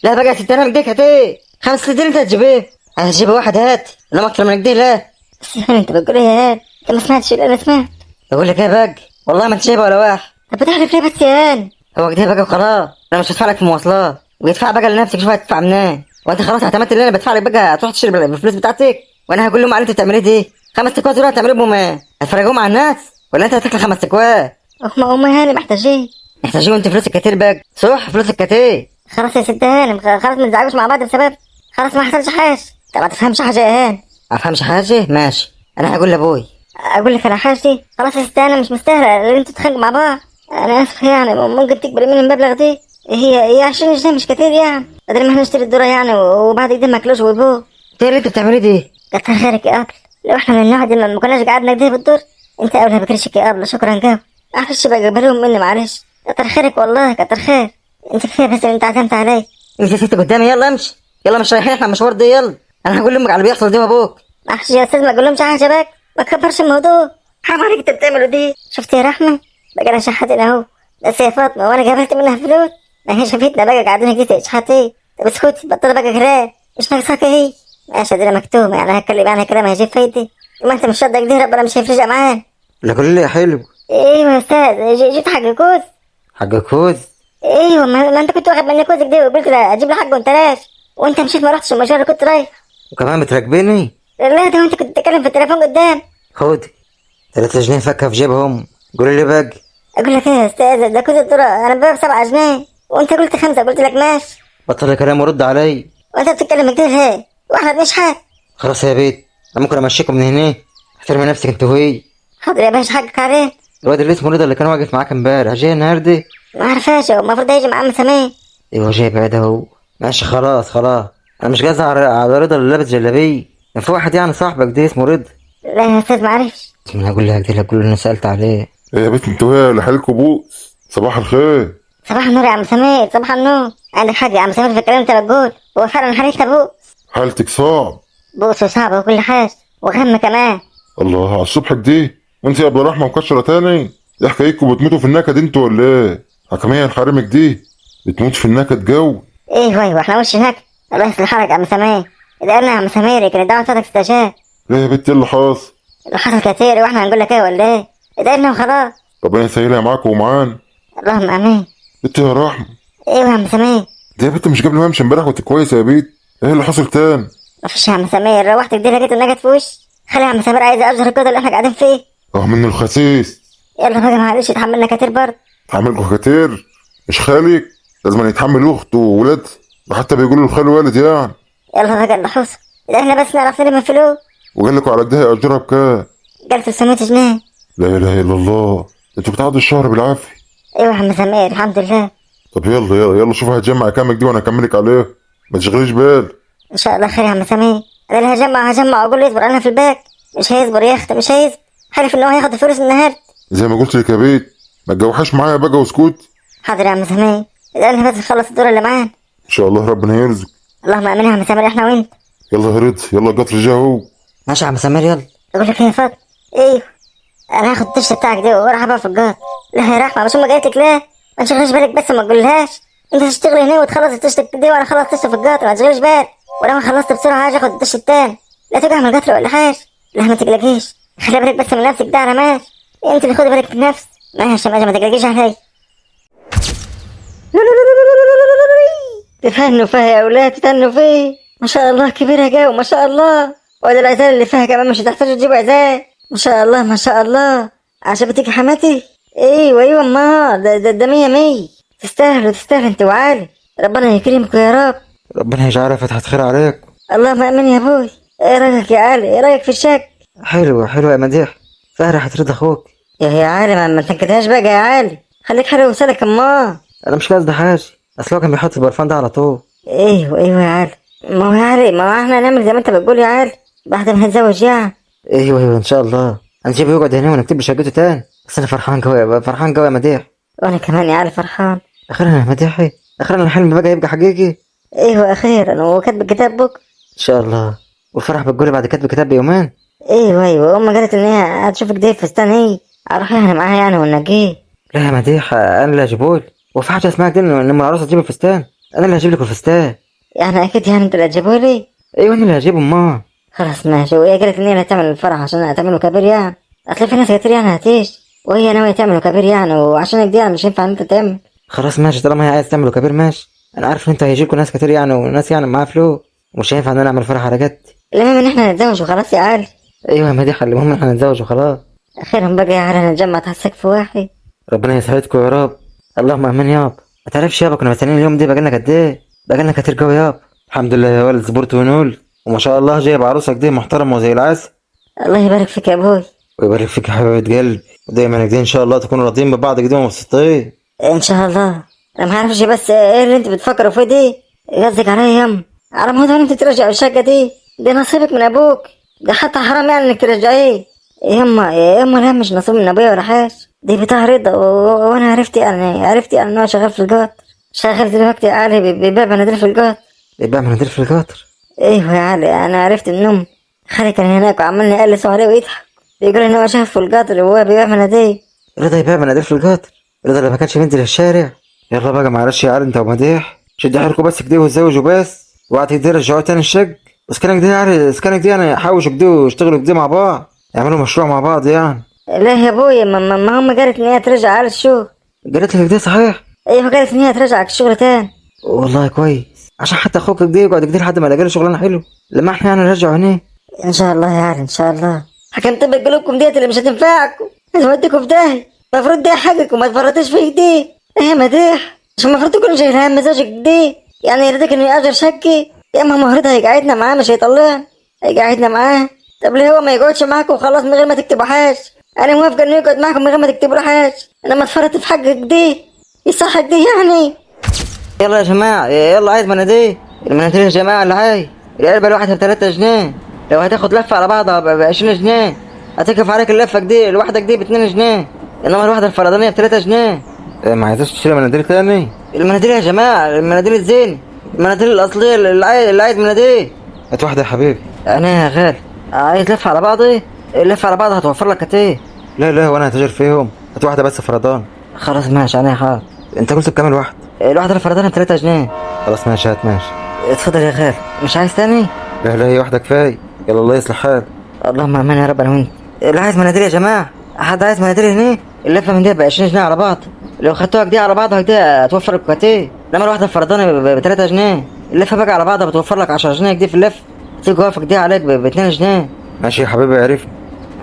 لا بقى يا ست انا مديك هاتيه 5 لتر، انت هتجيبيه؟ هتجيب واحد هات، انما اكتر من كده لا. بس يا هانم انت بتقول ايه يا هانم؟ انت ما سمعتش اللي انا سمعت. بقول لك ايه بقى، والله ما انت جايبه ولا واحد. طب بتحلف ليه بس يا هانم؟ هو كده بقى وخلاص، انا مش هدفع لك في المواصلات، ويدفع بقى لنفسك، شوف هتدفع منين. وانت خلاص اعتمدت اللي انا بدفع لك، بقى هتروح تشتري بالفلوس بتاعتك، وانا هقول لهم على اللي انت بتعمليه دي. 5 تكوات دول هتعملوا بهم ايه؟ هتفرجوهم على الناس ولا انت هتاكل 5 تكوات؟ هم هانم محتاجين. محتاجين وانت فلوسك كتير بقى، صح فلوسك كتير. خلاص يا ست هانم، خلاص ما نزعجوش مع بعض بسبب. خلاص ما حصلش حاجه. انت ما تفهمش حاجه يا هانم. افهمش حاجه؟ ماشي، انا هقول لابوي. اقول لك على حاجتي. خلاص يا ست هانم، مش مستاهله اللي انتوا تتخانقوا مع بعض. انا اسف يعني، ممكن تكبري من المبلغ دي. هي 20 جنيه مش كتير يعني، بدل ما احنا نشتري الذره يعني وبعد كده ماكلوش ويبوه. ايه اللي انت بتعمليه دي؟ كتر خيرك يا ابل. لو احنا من النوع دي ما كناش قعدنا كده بالدور. انت اولى بكرشك يا ابل، شكرا جو. معلش بقى قبلهم مني، معلش. كتر خيرك والله، كتر خير. انت كفايه بس اللي انت عزمت علي. انت ست قدامي، يلا امشي، يلا مش رايحين احنا المشوار ده، يلا. انا هقول لامك على اللي بيحصل ده وابوك. معلش يا استاذ، ما تقولهمش حاجه بقى، ما تكبرش الموضوع. حرام عليك انت بتعمله دي. شفت يا رحمه، بقى انا شحاتين اهو. بس يا فاطمه، وانا قابلت منها فلوس. ما هي شافتنا بقى قاعدين كده شحاتين. طب اسكتي، بطل بقى كلام، مش ناقصاك هي. ماشي دي مكتومه يعني، هتكلم عنها كلام هيجيب فايده. ما انت مش صدق دي، ربنا مش هيفرجها معاه. لا كل لي حلو. ايوه يا استاذ، جبت حق كوز. حاجة كوز. ايوه، ما انت كنت واخد مني كوزك دي وقلت لا اجيب له حق وانت لاش. وانت مشيت ما رحتش المشوار اللي كنت رايح. وكمان بتراكبني. لا ده انت كنت بتتكلم في التليفون قدام. خد 3 جنيه فكها في جيبهم، قولي لي باقي. اقول لك ايه يا استاذ، ده كوز الذره انا ببيعه ب7 جنيه، وانت قلت 5، قلت لك ماشي. بطل كلام ورد علي. وانت بتتكلم كتير ليه؟ واحنا بنشحت. خلاص يا بيت، انا ممكن امشيكم من هنا. احترمي نفسك انت وهي. حاضر يا باشا، حقك عليه. الواد اللي اسمه رضا اللي كان واقف معاك امبارح جاي النهارده؟ ما عرفاش، هو المفروض هيجي مع عم سمير. ايوه جاي بعد اهو. ماشي خلاص. انا مش قصدي على رضا اللي لابس جلابيه، كان في واحد يعني صاحبك ده اسمه رضا. لا يا استاذ، ما عرفش. انا هقول لك كده، هقول له انا سالت عليه. ايه يا بنت انتوا، ايه اللي حالكوا بوس؟ صباح الخير. صباح النور يا عم سمير، صباح النور. عندك حق يا عم سمير في الكلام انت بتقول، هو فعلا حالتنا بوس. حالتك صعب. بوس وصعب وكل حاجه، وغم كمان. الله على الصبح دي، انت يا ابو رحمه مكشره تاني؟ ايه حكايتكم، بتموتوا في النكد انتوا ولا ايه؟ حكميه حريمك دي بتموت في النكد جو. ايوه احنا وش هناك. الله يصلح حالك يا عم سمير. ادعي لنا يا عم سمير، يمكن الدعوه بتاعتك استجاب. ليه يا بنت، ايه اللي حاصل؟ اللي حصل كتير، واحنا هنقول لك ايه ولا ايه؟ ادعي لنا وخلاص. ربنا يسهلها معاكم ومعانا. اللهم امين. بنت يا رحمه. ايوه يا عم سمير. دي يا بنت مش قبل ما امشي امبارح وانت كويسه يا بنت، ايه اللي حصل تاني؟ مفيش يا عم سمير، روحتك دي لقيت النكد في وش. خلي يا عم سمير عايز اجر الجدول اللي احنا قاعدين فيه. اه منه الخسيس. يلا بقى معلش، اتحملنا كتير برضه. تعملكوا كتير؟ مش خالك لازم يتحمل اخته وولاد، وحتى بيقولوا الخال والد يعني. يلا بقى اللي حصل، احنا بس نعرف نلم الفلوس. وقال لكوا على الدهي اجرها بكام؟ قال 300 جنيه. لا اله الا الله، انتوا بتعدوا الشهر بالعافيه. ايوه يا عم سمير، الحمد لله. طب يلا يلا يلا، شوف هتجمع كامك دي وانا اكملك عليه، ما تشغليش بال. ان شاء الله خير يا عم سمير. انا اللي هجمع واقول له يصبر علينا في الباك. مش هيصبر يا اختي، مش هيصبر. حلف ان هو هياخد الفلوس النهارده. زي ما قلت لك يا بيت، ما تجوحش معايا بقى واسكت. حاضر يا عم سمير، انا بس نخلص الدور اللي معانا. ان شاء الله ربنا يرزق. اللهم امين يا عم سمير، احنا وانت. يلا يا رضا، يلا القطر جه اهو. ماشي يا عم سمير يلا. اقول لك ايه يا فاطمه؟ ايوه، انا هاخد الطشه بتاعك دي واروح بقى في الجار. لا يا رحمه، مش امك قالت لك ليه؟ ما تشغلش بالك بس، ما تقولهاش. انت تشتغل هنا وتخلص الطشه دي، وانا خلص الطشه في القطر، ما تشغلش بالك. ولما خلصت بسرعه هاجي اخد الطشه التاني. لا تقع من القطر ولا حاجه. لا ما تقلقيش، خلي بالك بس من نفسك، ده على ماشي. انت اللي خدي بالك من نفسك. ماشي ماشي، ما تقلقيش علي. تفنوا فيها يا اولاد، تفنوا فيه. ما شاء الله كبيره جو، ما شاء الله. وده العزال اللي فيها كمان مش هتحتاجوا تجيبوا عزال. ما شاء الله ما شاء الله. عجبتك يا حماتي؟ ايوه ما ده 100 100. تستاهلوا انت وعالي. ربنا يكرمكم يا رب. ربنا يجعلها فتحة خير عليك. اللهم امين يا ابوي. ايه رايك يا علي؟ ايه رايك في الشك؟ حلوة يا مديح، فيها ريحة رضا اخوك. يا علي، ما تنكدهاش بقى يا علي. خليك حلو وسلك اما. انا مش قصدي حاجة، اصل هو كان بيحط البرفان ده على طول. ايوه يا علي. ما هو يا علي، ما هو احنا نعمل زي ما انت بتقول يا علي، بعد ما نتزوج يعني. ايوه ان شاء الله. انا جايبه يقعد هنا ونكتب له شقته تاني. بس انا فرحان قوي، فرحان قوي يا مديح. وانا كمان يا علي فرحان. اخيرا يا مديحي، اخيرا الحلم بقى يبقى حقيقي. ايوه اخيرا، وكاتب الكتاب بك. ان شاء الله. والفرح بتقولي بعد كتب الكتاب بيومين. ايوه امي قالت ان هي هتشوف كده فستان، هي اروح يعني معاها يعني ونجيه. لا يا مديح، انا اللي هجيبهولك. وفي حاجه اسمها كده ان العروسه تجيب الفستان. انا اللي هجيب لك الفستان. يعني اكيد يعني انت اللي هتجيبهولي. ايوه انا اللي هجيبه ما. خلاص ماشي. وهي قالت ان هي اللي هتعمل الفرح عشان هتعمله كبير يعني. اصل في ناس كتير يعني هتيجي، وهي ناوية تعمله كبير يعني، وعشان كده مش ينفع ان انت تعمل. خلاص ماشي، طالما هي عايز تعمله كبير ماشي. انا عارف ان انت هيجيلكوا ناس كتير يعني، وناس يعني معاها فلوس، ومش هينفع ان انا اعمل فرح على جد. المهم ان احنا نتزوج وخلاص يا علي. ايوه يا مديحه، المهم ان احنا نتزوج وخلاص. اخيرا بقى يا علي نتجمع تحت سقف واحد. ربنا يسعدكم يا رب. اللهم امين ياب. ما تعرفش يابا كنا مستنيين اليوم ده بقالنا قد ايه؟ بقالنا كتير قوي ياب. الحمد لله يا ولد، صبرت ونول، وما شاء الله جايب عروسك دي محترمه وزي العسل. الله يبارك فيك يا ابوي. ويبارك فيك يا حبيبه قلبي، ودايما كده ان شاء الله تكونوا راضيين ببعض كده ومبسوطين. ان شاء الله. انا ما اعرفش بس ايه اللي انت بتفكروا فيه دي؟ قصدك عليا يم على موضوع ان انت ترجع الشقه دي نصيبك من ابوك. ده حتى حرام يعني انك ترجعيه. يما لا مش نصيب من ابويا ولا حاجه. دي بتاع رضا وانا عرفت يعني ان هو شغال في القطر. شغال دلوقتي يا علي بيبيع مناديل في القطر. بيبيع مناديل في القطر؟ ايوه يا علي، انا عرفت انهم خالي كان هناك وعمالني يقلسوا عليه ويضحك، بيقول ان هو شاف في القطر وهو بيبيع مناديل. رضا يبيع مناديل في القطر؟ رضا اللي ما كانش بينزل الشارع. يلا بقى معلش يا علي انت ومديح، شدوا حيلكوا بس كده واتزوجوا بس، وبعد كده رجعوا تاني الشق. اسكانك دي يعني، اسكانك دي يعني حوشوا كده واشتغلوا كده مع بعض، يعملوا مشروع مع بعض يعني. لا يا ابويا، ما هم قالت ان هي ترجع على الشغل. قالت لك كده صحيح؟ ايوه قالت ان هي ترجع على الشغل تاني. والله كويس، عشان حتى اخوك كده يقعد كده لحد ما يلاقي له شغلانه حلو، لما احنا يعني نرجع هنا. ان شاء الله يا علي ان شاء الله. حكمت بقلوبكم ديت اللي مش هتنفعكم، هوديكم في داهيه. المفروض دي حقكم ما تفرطيش فيك دي. ايه يا مديح، مش المفروض تكونوا شايل هم مزاجك دي؟ يعني يرضيك انه يأجر شقي؟ يا اما مهرتها هيقعدنا معاه مش هيطلعنا، هيقعدنا معاه. طب ليه هو ما يقعدش معاكم وخلاص من غير ما تكتبوا حاجه؟ انا موافقه انه يقعد معاكم من غير ما تكتبوا له حاجه، انما تفرط في حقك دي يصحك دي يعني. يلا يا جماعه، يلا عايز مناديل. المناديل يا جماعه اللي عايز. العلبه الواحده ب3 جنيه، لو هتاخد لفه على بعضها ب20 جنيه. هتكف عليك اللفه دي الواحده دي ب2 جنيه، انما الواحده الفردانيه ب3 جنيه. ما عايزاش تشتري مناديل تاني؟ المناديل يا جماعه، المناديل الزين، المناديل الاصليه اللي عايز مناديل. هات واحده يا حبيبي. انا يا غالي عايز لفه على بعض. اللفه على بعضها هتوفر لك كتير. لا وانا هتاجر فيهم. هات واحده بس فردان. خلاص ماشي، انا حاضر. انت قلت بكام الواحده؟ الواحده الفردانه ب3 جنيه. خلاص ماشي، هات ماشي. اتفضل يا غالي. مش عايز تاني؟ لا هي واحده كفايه. يلا الله يصلح حالك. اللهم امين يا رب انا وانت. اللي عايز مناديل يا جماعه، حد عايز مناديل هنا؟ اللفه من دي ب20 جنيه على بعض، لو خدتوها كده على بعضها كده هتوفر لك كتير. انما الواحده الفردانه ب3 جنيه، اللفه بقى على بعضها بتوفر لك 10 جنيه كده في اللف، تيجي واقفه كده عليك ب2 جنيه. ماشي يا حبيبي، عرفني.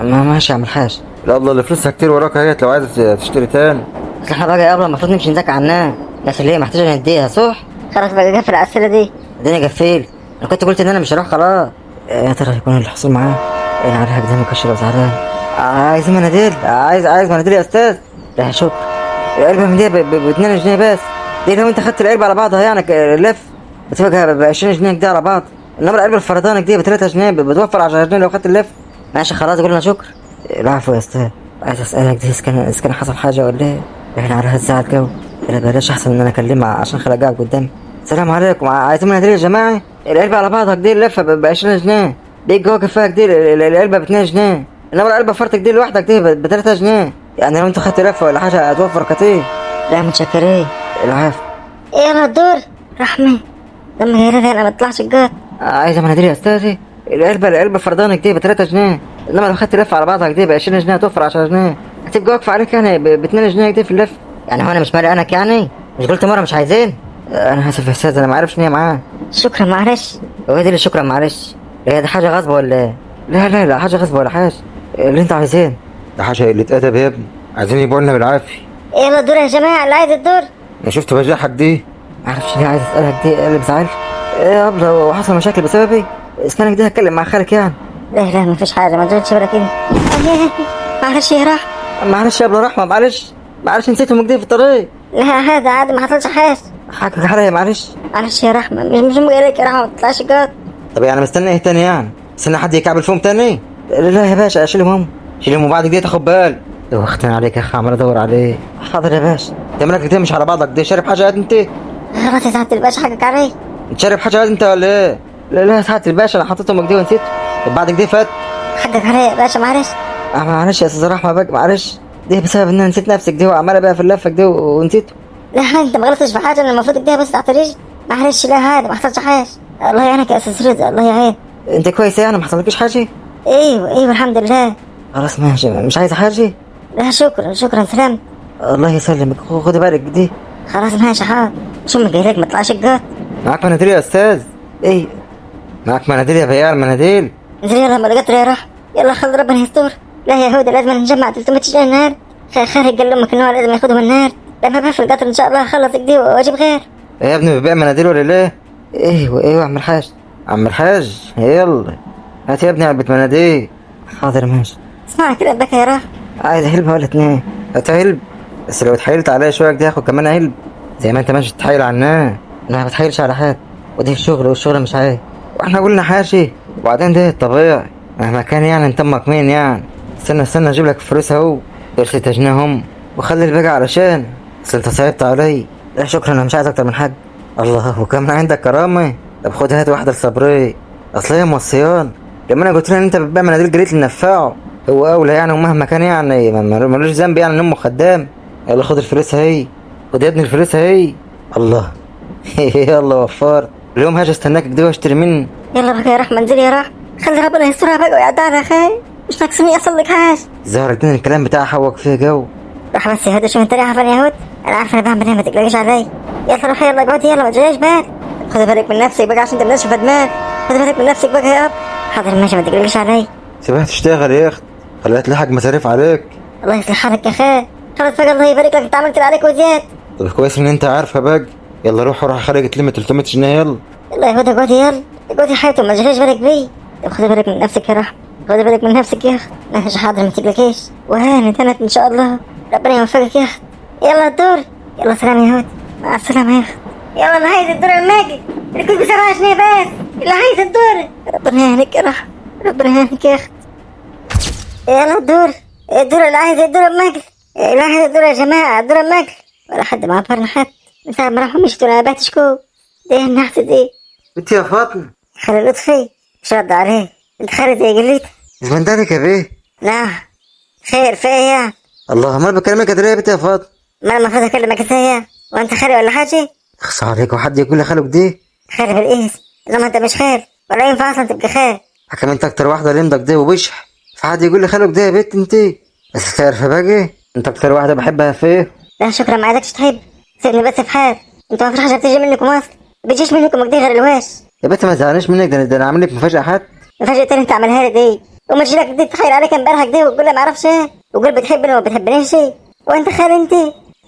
ما ماشي يا عم الحاج. لا الله اللي فلوسها كتير وراك اهيت، لو عايز تشتري تاني. بس احنا بقى قبل المفروض نمشي نذاكر عنها، الناس اللي هي محتاجه نديها صح؟ خلاص بقى قفل على الاسئله دي. اديني قفيل. انا كنت قلت ان انا مش هروح خلاص. يا ترى يكون اللي حصل معاه ايه؟ عليها كده مكشر وزعلان. عايز مناديل؟ عايز مناديل يا استاذ؟ لا شكرا. العلبه من دي ب2 جنيه بس. دي لو انت خدت العلبه على بعضها يعني اللف بتبقى ب20 جنيه كده على بعض، انما العلبه الفردانه دي ب3 جنيه بتوفر 10 جنيه لو خدت اللف. ماشي خلاص، قلنا شكرا. العفو يا استاذ. عايز اسالك دي اذا كان حصل حاجه ولا ايه؟ احنا على هالزعل جو. لا بلاش، احسن ان انا اكلمها عشان خلق قاعد قدامي. السلام عليكم، عايزين مناديل يا جماعه؟ العلبه على بعضها كده اللفه ب20 جنيه، بيجي واقف فيها كده العلبه ب2 جنيه، انما العلبه فرتك دي لوحدك دي ب3 جنيه، يعني لو انت خدت لفه ولا حاجه هتوفر كتير. لا متشكرين. العفو. يلا الدور رحمه لما هي انا ما اطلعش الجات. عايزه مناديل يا استاذي؟ العلبه فردانك دي ب3 جنيه، انما لو خدت لفه على بعضها كده ب20 جنيه هتوفر 10 جنيه، هتبقى واقفه عليك يعني ب2 جنيه كده في اللف. يعني هو انا مش مالي انا يعني؟ مش قلت مره مش عايزين؟ انا اسف يا استاذ، انا ما عرفش ان هي معاه. شكرا معلش. هو دي اللي شكرا معلش؟ هي دي حاجه غصب ولا ايه؟ لا حاجه غصب ولا حاجه. اللي انت عايزين ده حاجه قله ادب يا ابني، عايزين يبيعوا لنا بالعافيه. يلا الدور يا جماعه، اللي عايز الدور. انا شفت بجاحك دي، ما اعرفش ليه عايز اسالك دي، ايه اللي بزعلك؟ ايه يا ابله، وحصل مشاكل بسببي؟ اسنانك دي هتكلم مع خالك يعني؟ لا مفيش حاجه، ما تزودش بالك انت. معلش يا رحمه. معلش يا ابله رحمه، معلش نسيتهم كده في الطريق. لا هذا عادي، ما حصلش حاجه. حقك عليا معلش. معلش يا رحمه، مش مقالك يا رحمه، ما تطلعش الجات. طب يعني مستني ايه تاني يعني؟ استنى حد يكعبل فيهم تاني؟ لا يا باشا اشيلهم هم. شيلهم وبعد كده تاخد بالك. دوختني عليك يا اخي، عمال ادور عليه. حاضر يا باشا. انت مالك كده مش على بعضك ده؟ شارب حاجه قد انت؟ خلاص يا سعادة الباشا حقك علي. انت شارب حاجه قد انت ولا ايه؟ لا لا يا سعاده الباشا، انا حطيتهم كده ونسيت. طب بعد كده فات. حقك علي يا باشا معلش. معلش يا استاذ رحمه بقى، معلش. ده بسبب ان انا نسيت نفسك دي وعماله بقى في اللفه كده ونسيته. لا انت ما غلطتش في حاجه، انا المفروض اديها بس تحت رجلي. معلش لا هذا ما حصلش حاجه. الله يعينك يا استاذ رزق، الله يعين. انت كويس يعني؟ ما حصلكش حاجه؟ ايوه الحمد لله. خلاص ماشي، مش عايزه حاجه؟ لا شكرا سلام. الله يسلمك، خدي بالك دي. خلاص ماشي حاضر. شو من جايلك ما طلعش الجات. معاك مناديل يا استاذ؟ ايه معاك مناديل يا بياع المناديل؟ انزل يلا ما لقيت يا راح. يلا خلي ربنا يستر. لا يا هودة لازم نجمع 300 جنيه النهار. خارج قال لامك ان هو لازم ياخدهم النهار. لما بقى في القطر ان شاء الله اخلص كدي واجيب غير. ايه يا ابني بتبيع مناديل ولا ليه؟ ايوه يا عم الحاج. عم الحاج يلا هات يا ابني علبة مناديل. حاضر ماشي. اسمع كده بك يا راح. عايز علبة ولا اتنين؟ هات علب، بس لو اتحايلت عليا شوية كده هاخد كمان علب. زي ما انت ماشي تتحايل على الناس. انا ما بتحايلش على حد، وده الشغل والشغل مش عايز. واحنا قلنا حاشي، وبعدين ده الطبيعي مهما كان يعني. انت امك مين يعني؟ استنى اجيب لك فلوس اهو، دول 6 جنيه هم، وخلي الباقي علشان اصل انت صعبت علي. لا شكرا، انا مش عايز اكتر من حاجة. الله، وكمان عندك كرامة. طب خد هات واحدة لصبري، اصل هي موصيان. لما انا قلت لها ان انت بتبيع مناديل جريت للنفاعه، هو اولى يعني، ومهما كان يعني ملوش ذنب يعني ان امه خدام. يلا خد الفلوس اهي، خد يا ابني الفلوس اهي. الله يلا وفرت. اليوم هاجي استناك كده واشتري مني. يلا بقى يا راح منزل يا راح. خلي ربنا يسترها بقى ويعدي على خير. مش ناقصني يحصل لك حاجه. الظاهر الدين الكلام بتاعها حوك فيه جو. روح بس يا هدى شو انت رايحه فين يا هود؟ انا عارفه انا بعمل ايه ما تقلقيش علي. يلا روح يلا اقعدي يلا ما تجيش بال. خدي بالك من نفسك بقى عشان انت منشفه دماغ. خدي بالك من نفسك بقى يا اب. حاضر ماشي ما تقلقيش علي. سيبها تشتغل يا اخت، خليها تلحق مصاريف عليك. الله يصلح حالك يا خير. خلاص بقى الله يبارك لك، انت عملت اللي عليك وزياد. طب كويس ان انت عارفه بقى. يلا روح خارج تلم 300 جنيه يلا. يلا يا هدى اقعدي يلا. اقعدي حياتي وما تشغليش بالك بي. طب خدي بالك من نفسك يا رحمة. خدي بالك من نفسك يا اخت. ماشي حاضر ما تقلقيش. وهانت هانت ان شاء الله. ربنا يوفقك يا اخت. يلا الدور. يلا سلام يا هدى. مع السلامة يا اخت. يلا اللي عايز الدور الماجي الكل ب7 جنيه بس. اللي عايز الدور. ربنا يهنيك يا رحمة. ربنا يهنيك يا اخت. يلا الدور. الدور اللي عايز الدور الماجي. اللي عايز الدور يا جماعة الدور الماجي. ولا حد ما عبرنا حد. من ساعة ما راحوا مشيتوا انا بات شكو. دي النحس دي. انت يا فاطمه. خلي لطفي مش رد عليه. انت خارج زي قليت. من ذلك يا بيه؟ لا خير في ايه يعني؟ الله، امال بكلمك قد ايه يا بنت يا فاطمه؟ ما انا المفروض اكلمك ازاي وانت خير ولا حاجه؟ اخص عليك، وحد يقول لي خالك دي؟ خير بالايس لما انت مش خير ولا ينفع اصلا تبقى خير. حكم انت اكتر واحده لمدك دي وبشح، فحد يقول لي خالك دي يا بنت انت؟ بس خير في باقي، انت اكتر واحده بحبها فيه. لا شكرا ما عايزكش تحب. سيبني بس في حال. انت ما فيش حاجه بتيجي منكم اصلا. ما بيجيش منكم كده غير الواش. يا بنت ما تزعلنيش منك، ده انا عامل لك مفاجاه حد. مفاجأة تاني انت عملها لي دي. وما تجي لك دي تخيل عليك امبارح كده وتقول لي ما اعرفش ايه وتقول بتحبني وما بتحبنيش ايه. وانت خير انت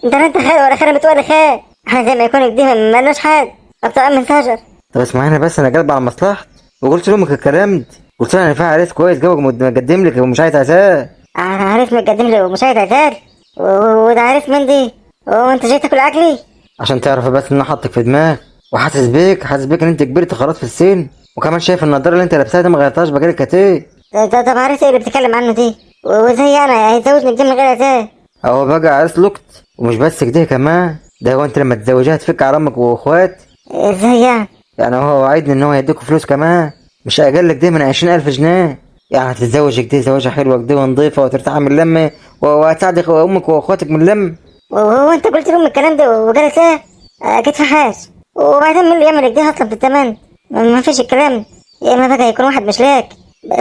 لا انت خير ولا خير متولي خير. احنا زي ما يكون كده ما لناش حاجه. اكتر من سجر. طب اسمعيني بس، انا قلب على مصلحتي وقلت لامك الكلام ده. قلت لها انا فيها عريس كويس جو مقدم لك ومش عايز عزاه. عارف متقدم لي ومش عايز عزال. وده عارف من دي. وانت جاي تاكل عقلي. عشان تعرف بس ان انا حاطك في دماغي وحاسس بيك، حاسس بيك ان انت كبرت خلاص في السن، وكمان شايف النضاره اللي انت لابسها دي ما غيرتهاش بقالك كتير. طب عارف ايه اللي بتتكلم عنه دي؟ وازاي انا هيتزوجني كده من غير عزال؟ اهو بقى عريس لقط، ومش بس كده كمان، ده هو انت لما تتزوجها تفك على امك واخوات. ازاي يعني هو وعدني ان هو هيديكوا فلوس كمان، مش اقل لك ده من 20,000 جنيه. يعني هتتزوج كده زواجه حلوه كده ونضيفه وترتاح من اللمه، وهتساعد امك واخواتك من اللم. وهو انت قلت لهم الكلام ده وقالت ايه؟ اكيد في حاجه. وبعدين مين اللي يعمل كده اصلا في الزمان؟ ما فيش الكلام. يا اما بقى يكون واحد مش لاك.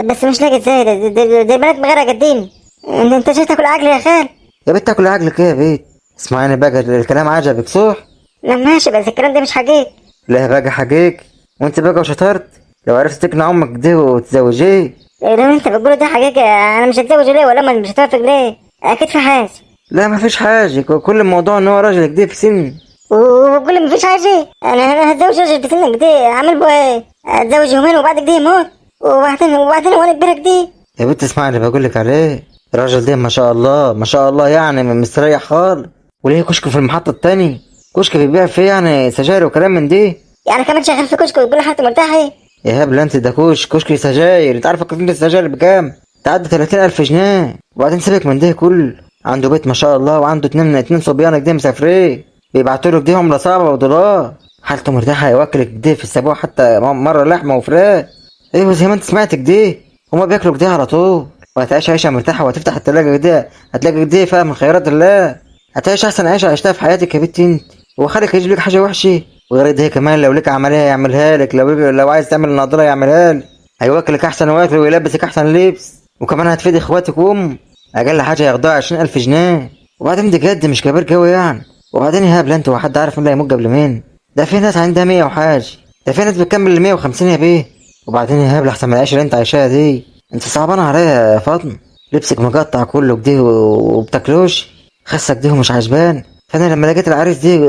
بس مش لاك ازاي؟ ده بنات بغير قديم. انت جاي تاكل عقلي يا خال. يا بنت تاكل عقلك ايه يا بيت؟ اسمعيني بقى، الكلام عجبك صح؟ لا ماشي بس الكلام ده مش حقيقي. لا بقى حقيقي، وانت بقى وشطرت لو عرفت تقنع امك دي وتزوجيه. لو انت بتقوله ده حقيقي انا مش هتزوج ليه ولا مش هتوافق ليه؟ اكيد في حاجه. لا ما فيش حاجه، كل الموضوع ان هو راجل كده في سن. وبقول لي مفيش حاجه. انا هتزوج راجل بسنك دي اعمل بو ايه؟ اتزوج يومين وبعد كده يموت. وبعدين وانا كبيره كده. يا بنت اسمعي اللي بقول لك عليه، الراجل ده ما شاء الله ما شاء الله يعني مستريح خالص، وليه كشك في المحطه التانية، كشك بيبيع فيه يعني سجاير وكلام من دي. يعني كمان شغال في كشك ويقول لي حالتي مرتاحه. يا هبل انت، ده كشك سجاير، انت عارفه كيف السجاير بكام؟ تعدي 30,000 جنيه. وبعدين سيبك من ده كله، عنده بيت ما شاء الله، وعنده اتنين صبيان كده مسافرين بيبعتوا له كده عملة صعبة ودولار، حالته مرتاحة، هيوكل كده في الأسبوع حتى مرة لحمة وفراخ. ايوه زي ما انت سمعت كده، هما بياكلوا كده على طول، وهتعيش عيشة مرتاحة، وهتفتح التلاجة كده هتلاقي كده فيها من خيرات الله، هتعيش أحسن عيشة عشتها في حياتك يا بنتي انت. هو خالك يجيب لك حاجة وحشة؟ وغير ده كمان لو لك عملية يعملها لك، لو عايز تعمل نضارة يعملها لك، هيوكلك أحسن واكل ويلبسك أحسن لبس، وكمان هتفيد إخواتك وأم، أقل حاجة ياخدوها 20,000 جنيه. وبعدين دي جد مش كبير جوي يعني. وبعدين يا هبل انت، وحد عارف مين اللي هيموت قبل مين؟ ده في ناس عندها 100 وحاجة، ده في ناس بتكمل ال 150 يا بيه. وبعدين يا هبل احسن من العيش اللي انت عايشاها دي، انت صعبان عليا يا فاطمة، لبسك مقطع كله كده وبتاكلوش، خسك دي ومش عجبان. فانا لما لقيت العريس دي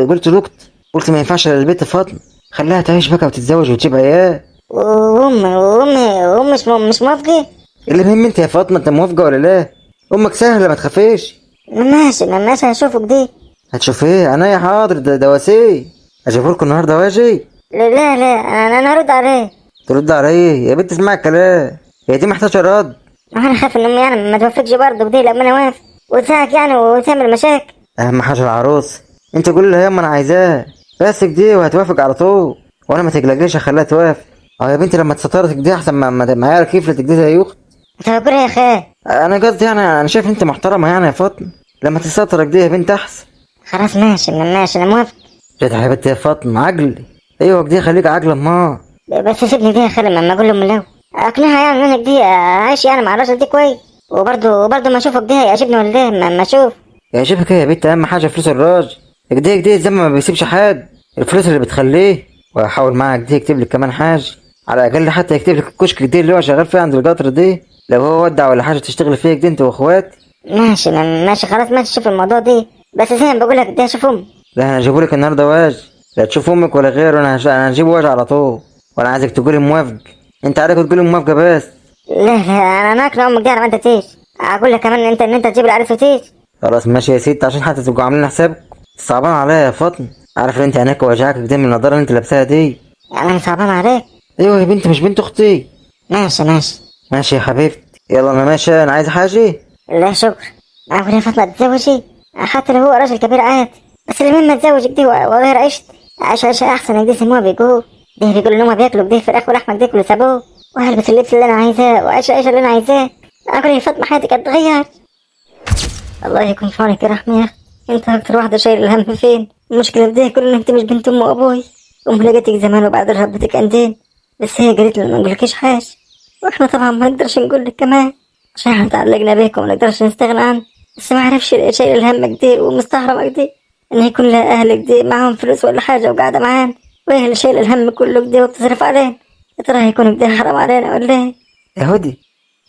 قلت ما ينفعش للبيت فاطمة، خليها تعيش بقى وتتزوج وتجيب عيال. وامي مش موافقة. اللي مهم انت يا فاطمة، انت موافقة ولا لا؟ امك سهلة ما تخافيش. ماشي هشوفك دي. هتشوف ايه؟ انا يا حاضر، ده وسيء، اشوفلكوا النهارده واجي. لا انا هرد عليه. ترد على ايه يا بنت؟ اسمع الكلام، هي دي محتاجة رد. انا خايف ان امي يعني ما توافقش برضه بدي لما انا واقف وتساعك يعني وتعمل مشاكل. اهم حاجة العروس، انت قول لها ياما انا عايزاه بس كده وهتوافق على طول، وانا ما تقلقليش هخليها توافق. اه يا بنتي لما تستطرتك دي احسن ما عيالك كيفلتك دي زي اختي. انت بقول يا اخي. انا قصدي يعني انا شايف انت محترمة يعني يا فاطمة، لما تستطرك دي يا بنت احسن. خلاص ماشي انا موافق. جدع يا بنت يا فاطمة، عقلي. ايوه كده خليك عقل ما. بس سيبني دي يا خالد لما اقول لهم لو اقنعها يعني انك دي عايش يعني مع الراجل دي كويس، وبرضه ما اشوفك دي هيعجبني ولا ده ما اشوف. يعجبك ايه يا بنت؟ اهم حاجة فلوس الراجل، كده زي ما بيسيبش حد، الفلوس اللي بتخليه. وهحاول معاك دي يكتب لك كمان حاجة، على الاقل حتى يكتب لك الكشك دي اللي هو شغال فيه عند القطر دي، لو هو ودع ولا حاجة تشتغل فيك دي انت واخوات. ماشي خلاص ماشي شوف الموضوع دي، بس زي ما بقول لك دي اشوف امي. لا انا هجيبهولك النهارده واجي، لا تشوف امك ولا غيره، انا هجيبه واجي على طول، وانا عايزك تقولي موافق، انت عليك تقولي موافقة بس. لا انا اقنع امك دي على ما انت تيجي، اقول لك كمان ان انت تجيب العريس وتيجي. خلاص ماشي يا ست، عشان حتى تبقوا عاملين حسابك. صعبان عليا يا فاطمة، عارف ان انت عينيك وجعك كده من النضارة اللي انت لابساها دي. يعني انا صعبان عليك. ايوه يا بنت، مش بنت اختي؟ ماشي ماشي يا حبيبتي، يلا انا ماشي، انا عايز حاجة. لا شكرا. اقول يا فاطمه تتزوجي حتى لو هو راجل كبير عادي، بس المهم ما تزوجك دي وغير عيشة احسن دي سموها بيقول ده بيقولوا ان هم بياكلوا كده فراخ ولحمه كده كله سابوه، وهلبس اللبس اللي انا عايزاه وعيش اللي انا عايزاه. اقول يا فاطمه حياتك هتتغير. الله يكون في عونك يا رحمه يا اخي، انت اكتر واحده شايل الهم فين. المشكله في ده كله انك مش بنت ام وابوي، ام لقيتك زمان وبعد ربتك عندين، بس هي قالت لي ما نقولكيش حاجه، واحنا طبعا ما نقدرش نقول لك كمان عشان احنا تعلقنا بيك وما نقدرش نستغنى عنك. بس ما عرفش شايل الهمك دي ومستغربك دي ان يكون لها اهلك دي معاهم فلوس ولا حاجه وقاعده معانا، وهي اللي شايل الهم كله كده وبتصرف علينا. يا ترى هيكون كده حرام علينا ولا ايه؟ يا هدي،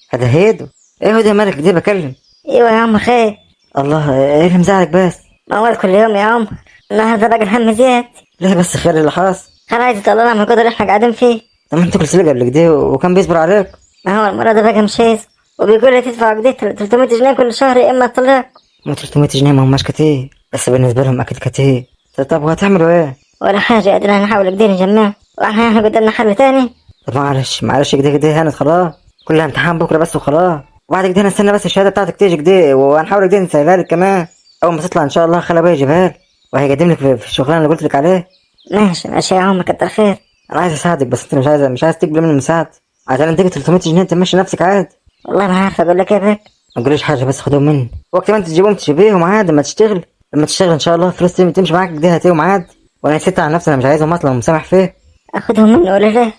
هذا هيدو، ايه هدي مالك دي بكلم؟ ايوه يا عم خير. الله، ايه اللي مزعلك بس؟ ما هو كل يوم يا عم، النهارده بقى الهم زياد. ليه بس؟ خير اللي حاصل؟ خلاص طلعنا من القدر اللي احنا قاعدين فيه. طب ما انت كل سنة قبل كده وكان بيصبر عليك. ما هو المرة ده بقى مش هيس، وبيقول لي تدفع قد 300 جنيه كل شهر يا اما الطلاق. ما 300 جنيه ما هماش كتير، بس بالنسبة لهم اكيد كتير. طب وهتعملوا ايه؟ ولا حاجة قادرين نحاول كده نجمع، واحنا قدامنا حل تاني. طب معلش كده هانت خلاص، كلها امتحان بكرة بس وخلاص، وبعد كده نستنى بس الشهادة بتاعتك تيجي كده، وهنحاول كده نسهلها لك كمان، اول ما تطلع ان شاء الله خلي ابويا يجيبها لك، وهيقدم لك في الشغلانة اللي قلت لك عليه. ماشي يا عم كتر خير. انا عايز اساعدك، بس انت مش عايز تقبل مني المساعدة، عشان تيجي 300 جنيه تمشي نفسك عادي. والله ما عارف اقول لك ايه بك. ما تقوليش حاجة، بس خدهم مني، وقت ما انت تجيبهم تجيبيهم عادي، ما تشتغل، لما تشتغل ان شاء الله فلوس تمشي معاك كده هتيهم عادي، وانا نسيت عن نفسي، انا مش عايزهم اصلا ومسامح فيه. اخدهم منه ولا لا؟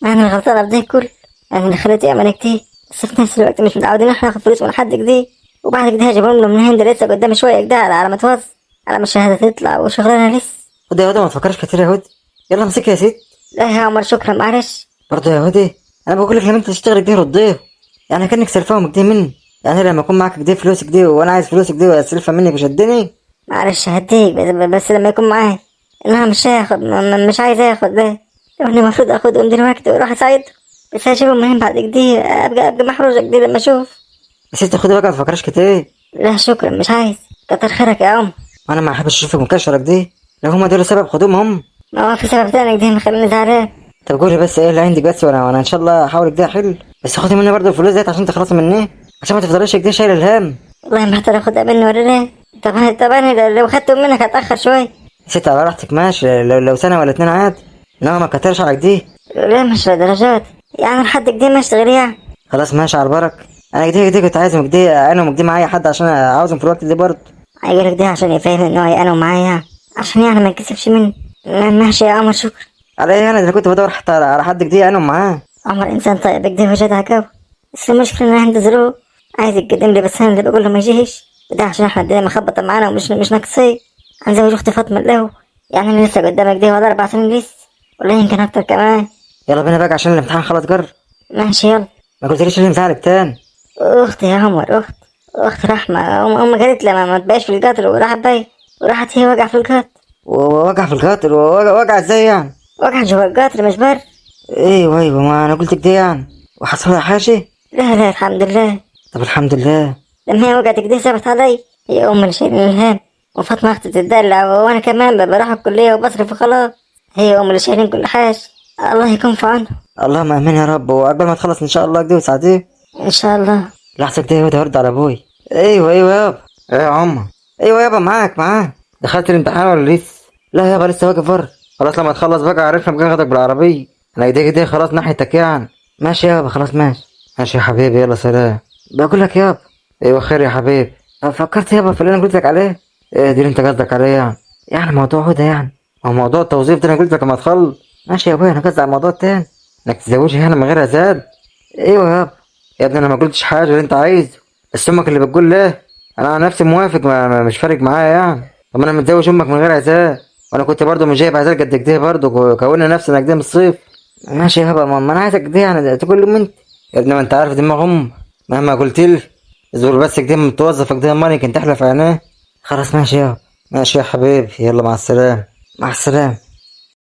انا الغلطانة بده كل، انا اللي خليته يعمل كتير، بس في نفس الوقت مش متعودين احنا ناخد فلوس من حد كده، وبعد كده هجيبهم له من هند لسه قدام شوية كده على ما توصل، على ما الشهادة تطلع وشغلانة لسه. هدى يا هدى ما تفكرش كتير يا هدى، يلا امسكي يا ست. لا يا عمر شكرا معلش. برضه يا هدى انا بقول لك لما انت تشتغل كده رديه، يعني كانك سلفاهم كده مني، يعني لما يكون معاك كده فلوسك دي وانا عايز فلوسك دي واسلفها منك وشدني. معلش هديك بس لما يكون معايا، انها مش هياخد مش عايز ياخد ده، انا المفروض اخدهم دلوقتي واروح اساعده، بس هجيبهم منين بعد كده؟ ابقى محروجة كده لما اشوف. بس انت خدي بقى ما تفكرش كتير. لا شكرا مش عايز، كتر خيرك يا عم. انا ما احبش اشوفك مكشره كده، لو هما دول السبب خدوهم هم. ما هو في سبب تاني كده مخليني زعلان. طب قولي بس ايه اللي عندك بس، وانا ان شاء الله احاول كده احل. بس خدي مني برضه الفلوس ديت عشان تخلصي مني، عشان ما تفضليش كده شايل الهم. والله محتاج اخدها مني ولا لا؟ طب انا لو خدته منك هتاخر شوي. ست على راحتك ماشي، لو سنة ولا 2 عاد، انما ما كترش على كده. لا مش لدرجات، يعني لحد كده ما اشتغل يعني. خلاص ماشي على البركة. انا كده كنت عايزهم كده انا وكده معايا حد عشان عاوزهم في الوقت ده برضه. هيقولك ده عشان يفهم ان هو انا ومعايا، عشان يعني ما ينكسفش مني. ماشي يا عمر، شكرا. على ايه؟ انا كنت بدور حتى على حد كده انا ومعاه. عمر انسان طيب كده وجد عكاوي، بس المشكلة ان عندي ظروف، عايز يتقدم لي بس انا اللي بقول له ما يجيش، وده عشان احنا الدنيا مخبطة معانا ومش ناقصين. عن زوج اختي فاطمة له، يعني انا لسه قدامك دي ولا 4 سنين لسه، ولا يمكن اكتر كمان. يلا بينا بقى عشان الامتحان خلاص جر. ماشي يلا. ما قلتليش ليه مزعلك تاني؟ اختي يا عمر، اخت رحمة، ام قالت لي ما تبقاش في القطر، وراحت باي، وراحت هي وقع في القطر. ووجع في القطر؟ وجع ازاي يعني؟ وقع جوا القطر مش بر. ايوه ما انا قلت كده يعني. وحصل لها حاجة؟ لا الحمد لله. طب الحمد لله. لما هي وقعت كده ثبت علي، هي ام اللي شايلين الهم، وفاطمة اختي تتدلع، وانا كمان بروح الكلية وبصرف وخلاص، هي ام اللي شايلين كل حاجة. الله يكون في عونها. اللهم امين يا رب. وقبل ما تخلص ان شاء الله كده وساعتين. ان شاء الله. لحظة كده يا هرد على ابوي. ايوه يابا. ايه يا عمر؟ ايوه يابا معاك. دخلت الامتحان ولا لسه؟ لا يابا لسه واقف بره. خلاص لما تخلص بقى عرفنا بقى اخدك بالعربية. انا كده خلاص ناحيتك يعني. ماشي يابا خلاص ماشي يا حبيبي يلا سلام. بقول لك يابا. ايوه خير يا حبيبي. فكرت يابا في اللي انا قلت لك عليه. ايه دي اللي انت قصدك عليه يعني؟ يعني موضوع هدى يعني. هو موضوع التوظيف ده انا قلت لك لما تخلص. ماشي يا ابويا، انا قصدي على الموضوع التاني، انك تزوجي هنا من غير عزال. ايوه يابا. يا ابني انا ما قلتش حاجه اللي انت عايزه، بس امك اللي بتقول ليه. انا على نفسي موافق، مش فارق معايا يعني. طب انا متزوج امك من غير عزال، وانا كنت برضه مش جايب عزال قد كده برضه، كوننا نفسي انك ده من الصيف. ماشي يابا، ما انا عايزك كده يعني تقول لي انت. يا ابني ما انت عارف دماغ امك، مهما قلت لي زور بس كده متوظفك ده ماني كنت تحلف عينيه. خلاص ماشي يابا. ماشي يا حبيبي، يلا مع السلامه. مع السلامه.